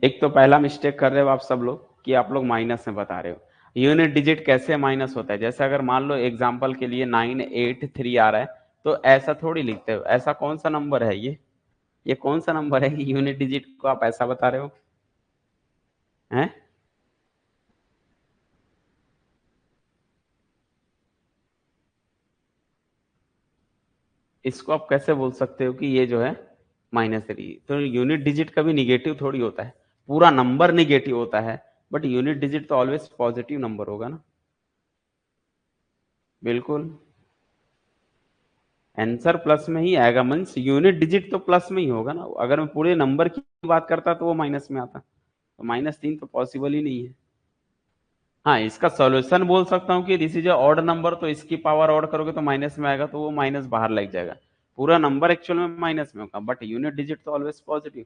एक तो पहला मिस्टेक कर रहे हो आप सब लोग कि आप लोग माइनस में बता रहे हो। यूनिट डिजिट कैसे माइनस होता है? जैसे अगर मान लो एग्जांपल के लिए 983 आ रहा है, तो ऐसा थोड़ी लिखते हो। ऐसा कौन सा नंबर है ये कौन सा नंबर है कि यूनिट डिजिट को आप ऐसा बता रहे हो? हैं? इसको आप कैसे बोल सकते हो कि ये जो है -3? तो यूनिट डिजिट कभी निगेटिव थोड़ी होता है। पूरा नंबर निगेटिव होता है, बट यूनिट डिजिट तो ऑलवेज पॉजिटिव नंबर होगा ना। बिल्कुल, आंसर प्लस में ही आएगा। मीन्स यूनिट डिजिट तो प्लस में ही होगा ना। अगर मैं पूरे नंबर की बात करता तो वो माइनस में आता। तो -3 तो पॉसिबल ही नहीं है। हाँ, इसका सॉल्यूशन बोल सकता हूँ कि this is a odd number, तो इसकी पावर ऑड करोगे तो माइनस में आएगा, तो वो माइनस बाहर लग जाएगा। पूरा नंबर एक्चुअल में माइनस में होगा, बट यूनिट डिजिट तो ऑलवेज पॉजिटिव।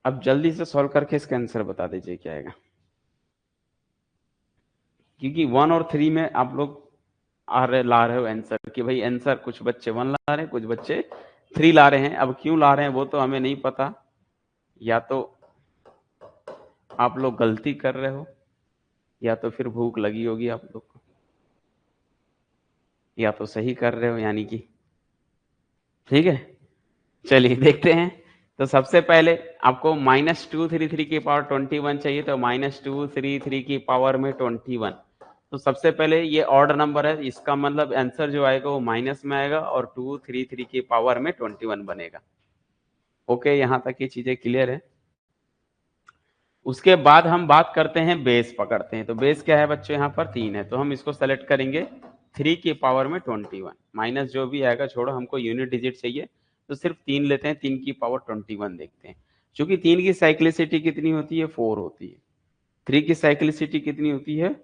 अब जल्दी से सॉल्व करके इसका आंसर बता दीजिए क्या आएगा। क्योंकि 1 और 3 में आप लोग ला रहे हो आंसर कि भाई आंसर, कुछ बच्चे 1 ला रहे हैं, कुछ बच्चे 3 ला रहे हैं। अब क्यों ला रहे हैं वो तो हमें नहीं पता। या तो आप लोग गलती कर रहे हो, या तो फिर भूख लगी होगी आप लोग को, या तो सही कर रहे हो यानी कि। ठीक है, चलिए देखते हैं। तो सबसे पहले आपको -233 की पावर 21 चाहिए, तो -233 की पावर में 21। तो सबसे पहले ये ऑड नंबर है, इसका मतलब आंसर जो आएगा वो माइनस में आएगा और 233 की पावर में 21 बनेगा। ओके, यहां तक ये चीजें क्लियर है। उसके बाद हम बात करते हैं, बेस पकड़ते हैं। तो बेस क्या है बच्चों? यहाँ पर 3 है, तो हम इसको सेलेक्ट करेंगे 3 की पावर में 21। माइनस जो भी आएगा छोड़ो, हमको यूनिट डिजिट चाहिए, तो सिर्फ 3 लेते हैं। 3 की पावर 21 देखते हैं। क्योंकि 3 की साइक्लिसिटी कितनी होती है? 4 होती है। 3 की साइक्लिसिटी कितनी होती है?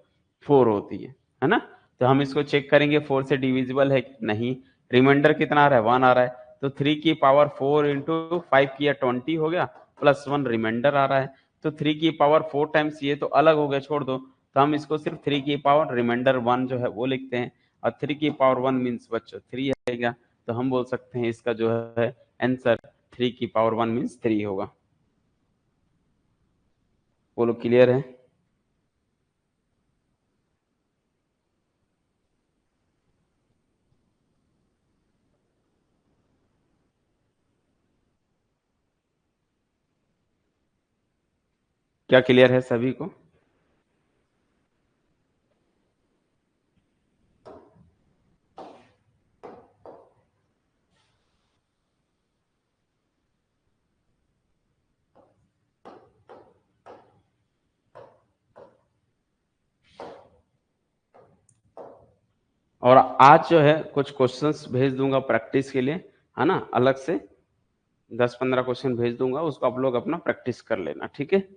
4 होती है ना। तो हम इसको चेक करेंगे 4 से डिविजिबल है कि नहीं। रिमाइंडर कितना आ रहा है? 1 आ रहा है। तो 3 की पावर 4 इंटू 5 किया 20 हो गया, प्लस 1 रिमाइंडर आ रहा है। तो 3 की पावर 4 टाइम्स ये तो अलग हो गया, छोड़ दो। तो हम इसको सिर्फ 3 की पावर रिमाइंडर 1 जो है वो लिखते हैं। और 3 की पावर 1 मीन्स बच्चों 3 आएगा। तो हम बोल सकते हैं इसका जो है आंसर 3 की पावर 1 मीन्स 3 होगा। बोलो, क्लियर है? क्या क्लियर है सभी को? और आज जो है कुछ क्वेश्चंस भेज दूंगा प्रैक्टिस के लिए, है ना, अलग से 10-15 क्वेश्चन भेज दूंगा, उसको आप लोग अपना प्रैक्टिस कर लेना, ठीक है।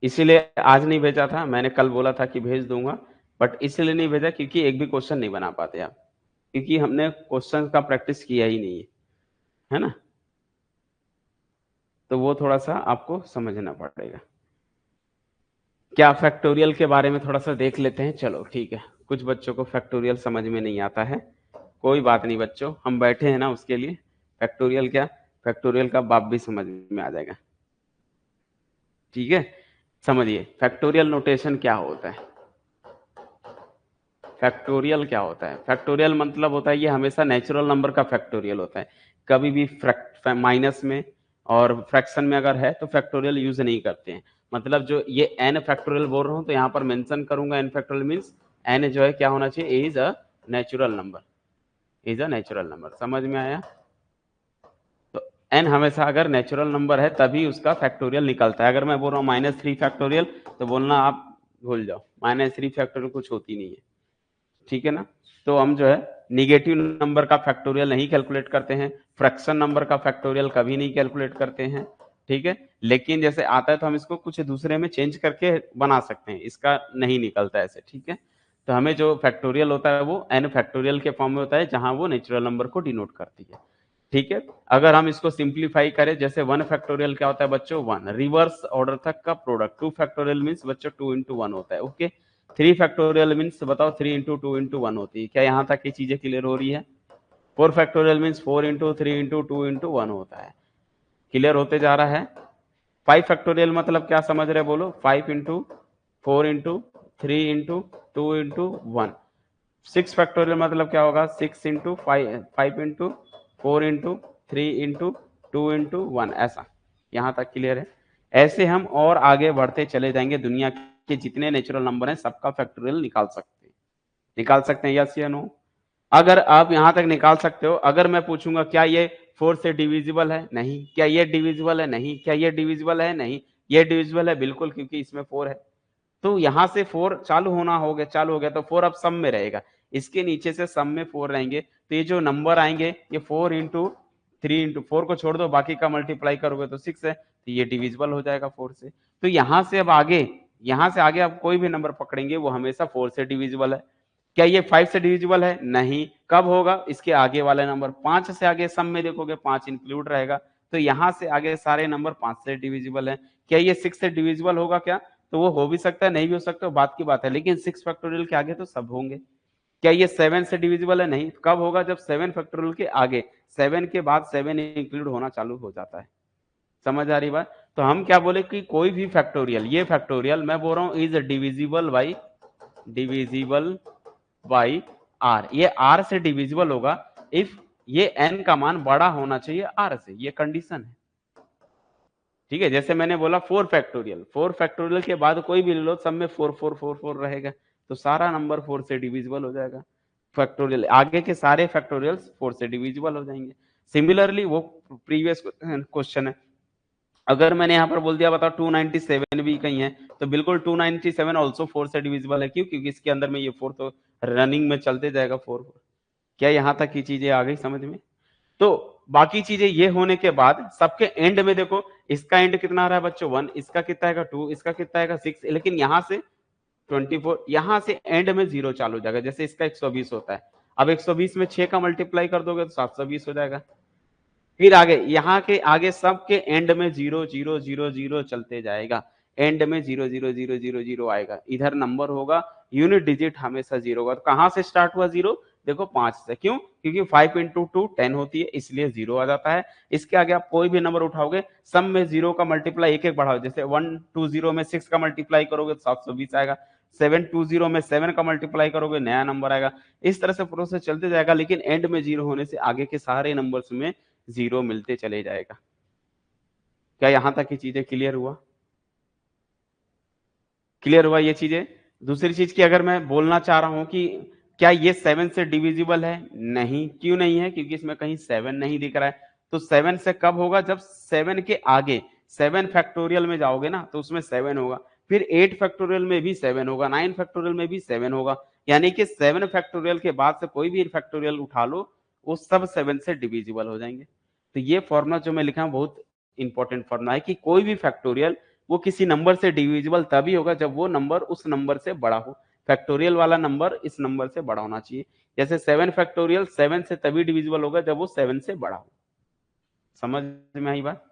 इसीलिए आज नहीं भेजा था, मैंने कल बोला था कि भेज दूंगा, बट इसलिए नहीं भेजा क्योंकि एक भी क्वेश्चन नहीं बना पाते आप, क्योंकि हमने क्वेश्चन का प्रैक्टिस किया ही नहीं है ना, तो वो थोड़ा सा आपको समझना पड़ेगा। क्या फैक्टोरियल के बारे में थोड़ा सा देख लेते हैं, चलो ठीक है। कुछ बच्चों को फैक्टोरियल समझ में नहीं आता है, कोई बात नहीं बच्चों, हम बैठे हैं ना उसके लिए। फैक्टोरियल क्या, फैक्टोरियल का बाप भी समझ में आ जाएगा, ठीक है। समझिए फैक्टोरियल नोटेशन क्या होता है। फैक्टोरियल क्या होता है, फैक्टोरियल मतलब होता है ये हमेशा नेचुरल नंबर का फैक्टोरियल होता है, कभी भी माइनस में और फ्रैक्शन में अगर है तो फैक्टोरियल यूज नहीं करते हैं। मतलब जो ये एन फैक्टोरियल बोल रहा हूं तो यहाँ पर मेंशन करूंगा एन फैक्टोरियल मींस एन जो है क्या होना चाहिए, is a natural number, is a natural number, समझ में आया। तो एन हमेशा अगर नेचुरल नंबर है तभी उसका फैक्टोरियल निकलता है। अगर मैं बोल रहा हूँ -3 फैक्टोरियल तो बोलना आप भूल जाओ, -3 फैक्टोरियल कुछ होती नहीं है, ठीक है ना। तो हम जो है निगेटिव नंबर का फैक्टोरियल नहीं कैलकुलेट करते हैं, फ्रैक्शन नंबर का फैक्टोरियल कभी नहीं कैलकुलेट करते हैं, ठीक है। लेकिन जैसे आता है तो हम इसको कुछ दूसरे में चेंज करके बना सकते हैं, इसका नहीं निकलता ऐसे, ठीक है। तो हमें जो फैक्टोरियल होता है वो एन फैक्टोरियल के फॉर्म में होता है जहां वो नेचुरल नंबर को डिनोट करती है, ठीक है। अगर हम इसको सिंप्लीफाई करें, जैसे 1 फैक्टोरियल क्या होता है बच्चों, 1 रिवर्स ऑर्डर तक का प्रोडक्ट, 2 फैक्टोरियल मींस बच्चों 2 into 1 होता है, ओके। 3 फैक्टोरियल मींस बताओ 3 into 2 into 1 होती है, क्या यहाँ तक की चीजें क्लियर हो रही है। 4 factorial means 4 into 3 into 2 into 1 होता है, क्लियर होते जा रहा है। 5 फैक्टोरियल मतलब क्या समझ रहे बोलो, 5 into 4 into 3 into 2 into 1। 6 factorial मतलब क्या होगा, 6 into 5, 5 into 4 into 3 into 2 into 1, ऐसा। यहां तक क्लियर है। ऐसे हम और आगे बढ़ते चले जाएंगे, दुनिया के जितने नेचुरल नंबर हैं सबका फैक्टोरियल निकाल सकते हैं, निकाल सकते हैं, यस या नो। अगर आप यहां तक निकाल सकते हो, अगर मैं पूछूंगा क्या ये 4 से डिविजिबल है, नहीं। क्या ये डिविजिबल है, नहीं। क्या ये डिविजिबल है, नहीं। ये डिविजिबल है बिल्कुल, क्योंकि इसमें 4 है। तो यहां से 4 चालू होना हो गया, चालू हो गया तो 4 अब सम में रहेगा, इसके नीचे से सम में 4 रहेंगे, तो ये जो नंबर आएंगे ये 4 into 3 into 4 को छोड़ दो, बाकी का मल्टीप्लाई करोगे तो 6 है, तो ये डिविजिबल हो जाएगा 4 से। तो यहां से अब आगे, यहां से आगे आप कोई भी नंबर पकड़ेंगे वो हमेशा 4 से डिविजिबल है। क्या ये 5 से डिविजिबल है, नहीं। कब होगा, इसके आगे वाले नंबर 5 से आगे सम में देखोगे 5 इंक्लूड रहेगा, तो यहां से आगे सारे नंबर 5 से डिविजिबल है। क्या ये 6 से डिविजिबल होगा क्या, तो वो हो भी सकता है, नहीं भी हो सकता, बात की बात है, लेकिन 6 फैक्टोरियल के आगे तो सब होंगे। क्या ये 7 से डिविजिबल है, नहीं। कब होगा, जब 7 फैक्टोरियल के आगे 7 के बाद 7 इंक्लूड होना चालू हो जाता है, समझ आ रही बात। तो हम क्या बोले कि कोई भी फैक्टोरियल, ये फैक्टोरियल मैं बोल रहा हूं इज डिविजिबल बाई आर, ये आर से डिविजिबल होगा इफ ये एन का मान बड़ा होना चाहिए आर से, ये कंडीशन है, ठीक है। जैसे मैंने बोला 4 फैक्टोरियल, 4 फैक्टोरियल के बाद कोई भी ले लो, सब में 4 4 4 4 रहेगा, तो सारा नंबर 4 से डिविजिबल हो जाएगा। फैक्टोरियल आगे के सारे फैक्टोरियल्स 4 से डिविजिबल हो जाएंगे। सिमिलरली वो प्रीवियस क्वेश्चन है, अगर मैंने यहाँ पर बोल दिया बताओ 297 भी कहीं है, तो बिल्कुल 297 ऑल्सो 4 से डिविजिबल है, क्यों, क्योंकि इसके अंदर में ये 4 तो रनिंग में चलते जाएगा 4 4। क्या यहाँ तक की चीजें आ गई समझ में। तो बाकी चीजें ये होने के बाद सबके एंड में देखो, इसका एंड कितना आ रहा है बच्चों 1, इसका कितना आएगा 2, इसका कितना आएगा 6, लेकिन यहां से 24, यहां से एंड में 0 चालू हो जाएगा। जैसे इसका 120 होता है, अब 120 में 6 का मल्टीप्लाई कर दोगे तो 720 हो जाएगा। फिर आगे यहाँ के आगे सबके एंड में 0 0 0 0 चलते जाएगा, एंड में 0 0 0 0 0 आएगा, इधर नंबर होगा, यूनिट डिजिट हमेशा 0 होगा। तो कहां से स्टार्ट हुआ 0, देखो 5 से, क्यों, क्योंकि 5 into 2 10 होती है, इसलिए 0 आ जाता है। इसके आगे आप कोई भी नंबर उठाओगे, सम में 0 का मल्टीप्लाई एक एक बढ़ाओ, जैसे 120 में 6 का मल्टीप्लाई करोगे तो 720 आएगा, 720 में 7 का मल्टीप्लाई करोगे नया नंबर आएगा। इस तरह से प्रोसेस चलते जाएगा, लेकिन एंड में 0 होने से आगे के सारे नंबर्स में 0 मिलते चले जाएगा। क्या यहां तक की चीजें क्लियर हुआ, क्लियर हुआ ये चीजें। दूसरी चीज की अगर मैं बोलना चाह रहा हूं कि क्या ये 7 से डिविजिबल है, नहीं। क्यों नहीं है, क्योंकि इसमें कहीं 7 नहीं दिख रहा है। तो 7 से कब होगा, जब 7 के आगे 7 फैक्टोरियल में जाओगे ना तो उसमें 7 होगा, फिर 8 फैक्टोरियल में भी 7 होगा, 9 फैक्टोरियल में भी 7 होगा, यानी कि 7 फैक्टोरियल के बाद से कोई भी फैक्टोरियल उठा लो वो सब 7 से डिविजिबल हो जाएंगे। तो ये फॉर्मूला जो मैं लिखा हूं बहुत इंपॉर्टेंट फॉर्मूला है कि कोई भी फैक्टोरियल वो किसी नंबर से डिविजिबल तभी होगा जब वो नंबर उस नंबर से बड़ा हो। फैक्टोरियल वाला नंबर इस नंबर से बड़ा होना चाहिए। जैसे 7 फैक्टोरियल 7 से तभी डिविजिबल होगा जब वो 7 से बड़ा हो। समझ में आई बात?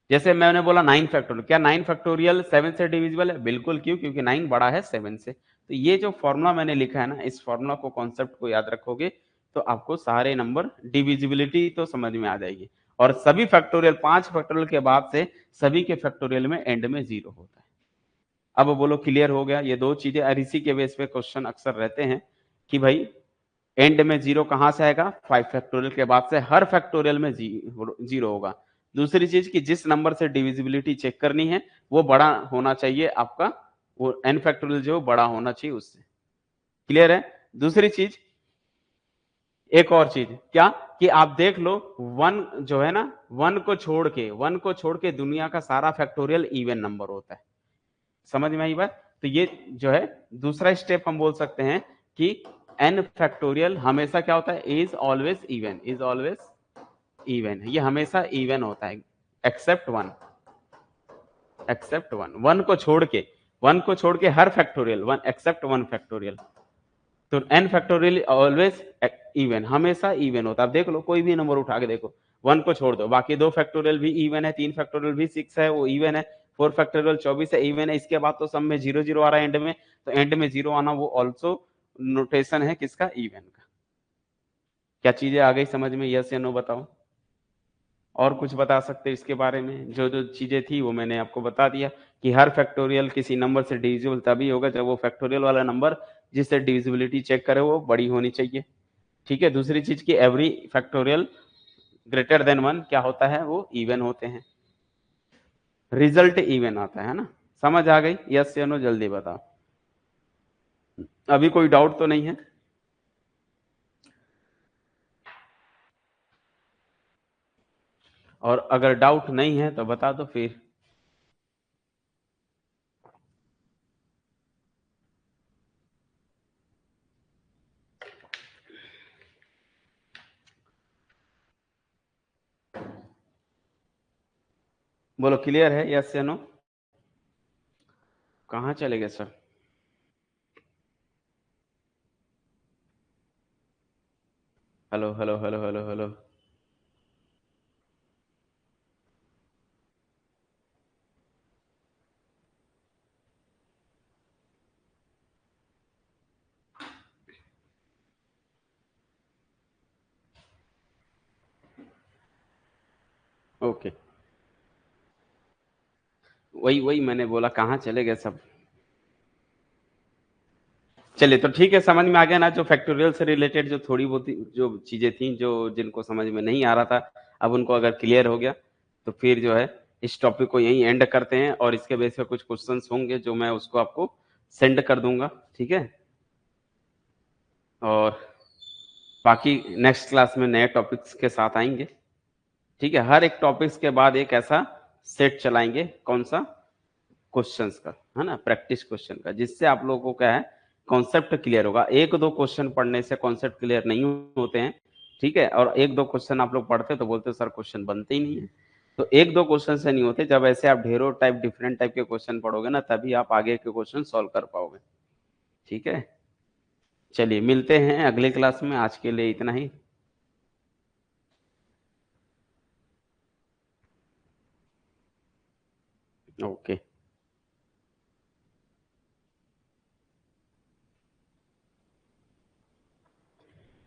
जैसे मैंने बोला 9 फैक्टोरियल, क्या 9 फैक्टोरियल 7 से डिविजिबल है? बिल्कुल। क्यों? क्योंकि 9 बड़ा है 7 से। तो ये जो फॉर्मूला मैंने लिखा है ना, इस फॉर्मूला को, कॉन्सेप्ट को याद रखोगे तो आपको सारे नंबर डिविजिबिलिटी तो समझ में आ जाएगी। और सभी फैक्टोरियल 5 फैक्टोरियल के बाद से सभी के फैक्टोरियल में एंड में 0 होता है। अब बोलो क्लियर हो गया? ये दो चीजें और इसी के बेस पे क्वेश्चन अक्सर रहते हैं कि भाई एंड में 0 कहां से आएगा? 5 फैक्टोरियल के बाद से हर फैक्टोरियल में 0 होगा। दूसरी चीज कि जिस नंबर से डिविजिबिलिटी चेक करनी है वो बड़ा होना चाहिए आपका, वो n फैक्टोरियल जो बड़ा होना चाहिए उससे। क्लियर है? दूसरी चीज, एक और चीज क्या कि आप देख लो 1 जो है ना, 1 को छोड़ के दुनिया का सारा फैक्टोरियल इवन नंबर होता है। समझ में आई बात? तो ये जो है दूसरा स्टेप हम बोल सकते हैं कि n फैक्टोरियल हमेशा क्या होता है? Is always even, is always even. ये हमेशा इवन होता है एक्सेप्ट 1, एक्सेप्ट 1। 1 को छोड़ के हर फैक्टोरियल 1 एक्सेप्ट 1 फैक्टोरियल। तो n फैक्टोरियल ऑलवेज इवन, हमेशा इवन होता है। आप देख लो कोई भी नंबर उठा के देखो, 1 को छोड़ दो बाकी 2 फैक्टोरियल भी इवन है, 3 फैक्टोरियल भी 6 है वो इवन है, 4 फैक्टोरियल 24 है इवन है। इसके बाद तो सब में 0 0 आ रहा है एंड में, तो एंड में 0 आना वो ऑल्सो नोटेशन है किसका? इवन का। क्या चीजें आ गई समझ में? यस या नो बताओ। और कुछ बता सकते इसके बारे में? जो जो चीजें थी वो मैंने आपको बता दिया कि हर फैक्टोरियल किसी नंबर से डिविजिबल तभी होगा जब वो फैक्टोरियल वाला नंबर जिससे डिविजिबिलिटी चेक करे वो बड़ी होनी चाहिए। ठीक है। दूसरी चीज की एवरी फैक्टोरियल ग्रेटर देन 1 क्या होता है? वो इवन होते हैं, रिजल्ट इवन आता है ना। समझ आ गई? यस या नो जल्दी बताओ। अभी कोई डाउट तो नहीं है? और अगर डाउट नहीं है तो बता दो फिर। बोलो क्लियर है? यस या नो? कहाँ चले गए sir? Hello hello hello hello hello. Okay, वही वही मैंने बोला कहाँ चले गए सब। चलिए तो ठीक है, समझ में आ गया ना। जो फैक्टोरियल से रिलेटेड जो थोड़ी बहुत जो चीजें थी जो जिनको समझ में नहीं आ रहा था, अब उनको अगर क्लियर हो गया तो फिर जो है इस टॉपिक को यहीं एंड करते हैं। और इसके बेस पे कुछ क्वेश्चंस होंगे जो मैं उसको आपको सेंड कर दूंगा। ठीक है। और बाकी नेक्स्ट क्लास में नए टॉपिक्स के साथ आएंगे। ठीक है। हर एक टॉपिक्स के बाद एक ऐसा सेट चलाएंगे, कौन सा? क्वेश्चंस का, है ना, प्रैक्टिस क्वेश्चन का, जिससे आप लोगों को क्या है, कॉन्सेप्ट क्लियर होगा। एक दो क्वेश्चन पढ़ने से कॉन्सेप्ट क्लियर नहीं होते हैं। ठीक है। और एक दो क्वेश्चन आप लोग पढ़ते तो बोलते सर क्वेश्चन बनते ही नहीं है। तो एक दो क्वेश्चन से नहीं होते, जब ऐसे आप ढेरों टाइप डिफरेंट टाइप के क्वेश्चन पढ़ोगे ना तभी आप आगे के क्वेश्चन सॉल्व कर पाओगे। ठीक है। चलिए मिलते हैं अगले क्लास में, आज के लिए इतना ही। ओके।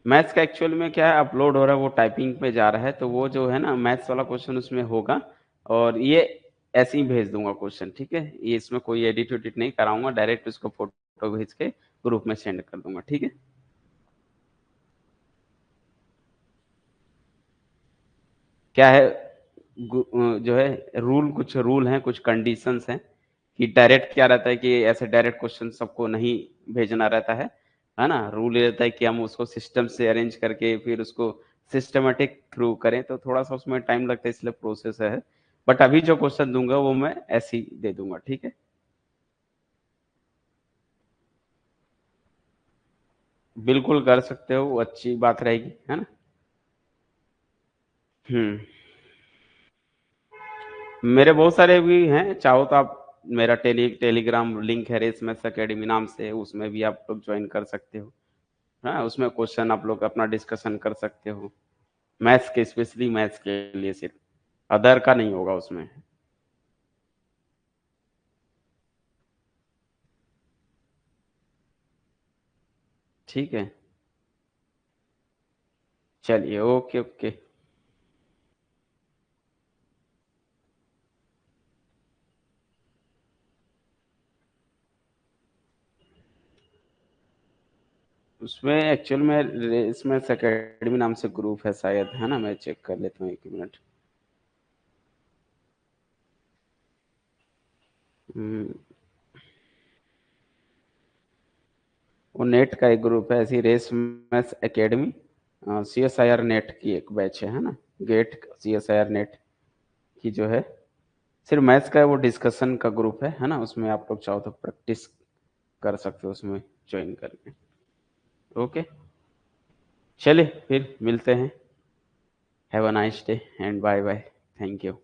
मैथ्स का एक्चुअल में क्या है, अपलोड हो रहा है वो टाइपिंग पे जा रहा है, तो वो जो है ना मैथ्स वाला क्वेश्चन उसमें होगा। और ये ऐसे ही भेज दूंगा क्वेश्चन। ठीक है। ये इसमें कोई एडिट वेडिट नहीं कराऊंगा, डायरेक्ट उसको फोटो भेज के ग्रुप में सेंड कर दूंगा। ठीक है। क्या है, जो है रूल, कुछ रूल हैं, कुछ कंडीशंस हैं कि डायरेक्ट क्या रहता है कि ऐसे डायरेक्ट क्वेश्चन सबको नहीं भेजना रहता है ना। रूल ये रहता है कि हम उसको सिस्टम से अरेंज करके फिर उसको सिस्टमेटिक थ्रू करें, तो थोड़ा सा उसमें टाइम लगता है, इसलिए प्रोसेस है। बट अभी जो क्वेश्चन दूंगा वो मैं ऐसे ही दे दूंगा। ठीक है। बिल्कुल कर सकते हो, वो अच्छी बात रहेगी, है ना। हम्म। मेरे बहुत सारे भी हैं, चाहो तो आप, मेरा टेलीग्राम लिंक है रेस मैथ्स एकेडमी नाम से, उसमें भी आप लोग ज्वाइन कर सकते हो। हाँ, उसमें क्वेश्चन आप लोग अपना डिस्कशन कर सकते हो, मैथ्स के, स्पेशली मैथ्स के लिए सिर्फ, अदर का नहीं होगा उसमें। ठीक है, चलिए, ओके ओके। उसमें एक्चुअल में रेस मैथ्स एकेडमी नाम से ग्रुप है शायद, है ना, मैं चेक कर लेता हूँ, एक मिनट। हम्म, वो नेट का एक ग्रुप है ऐसी, race maths academy, CSIR NET की एक बैच है ना, गेट CSIR नेट की जो है, सिर्फ मैथ्स का वो डिस्कशन का ग्रुप है ना, उसमें आप लोग चाहो तो प्रैक्टिस कर सकते हो उसमें ज्वाइन करके। ओके, चलिए फिर मिलते हैं। Have a nice day and bye bye. Thank you.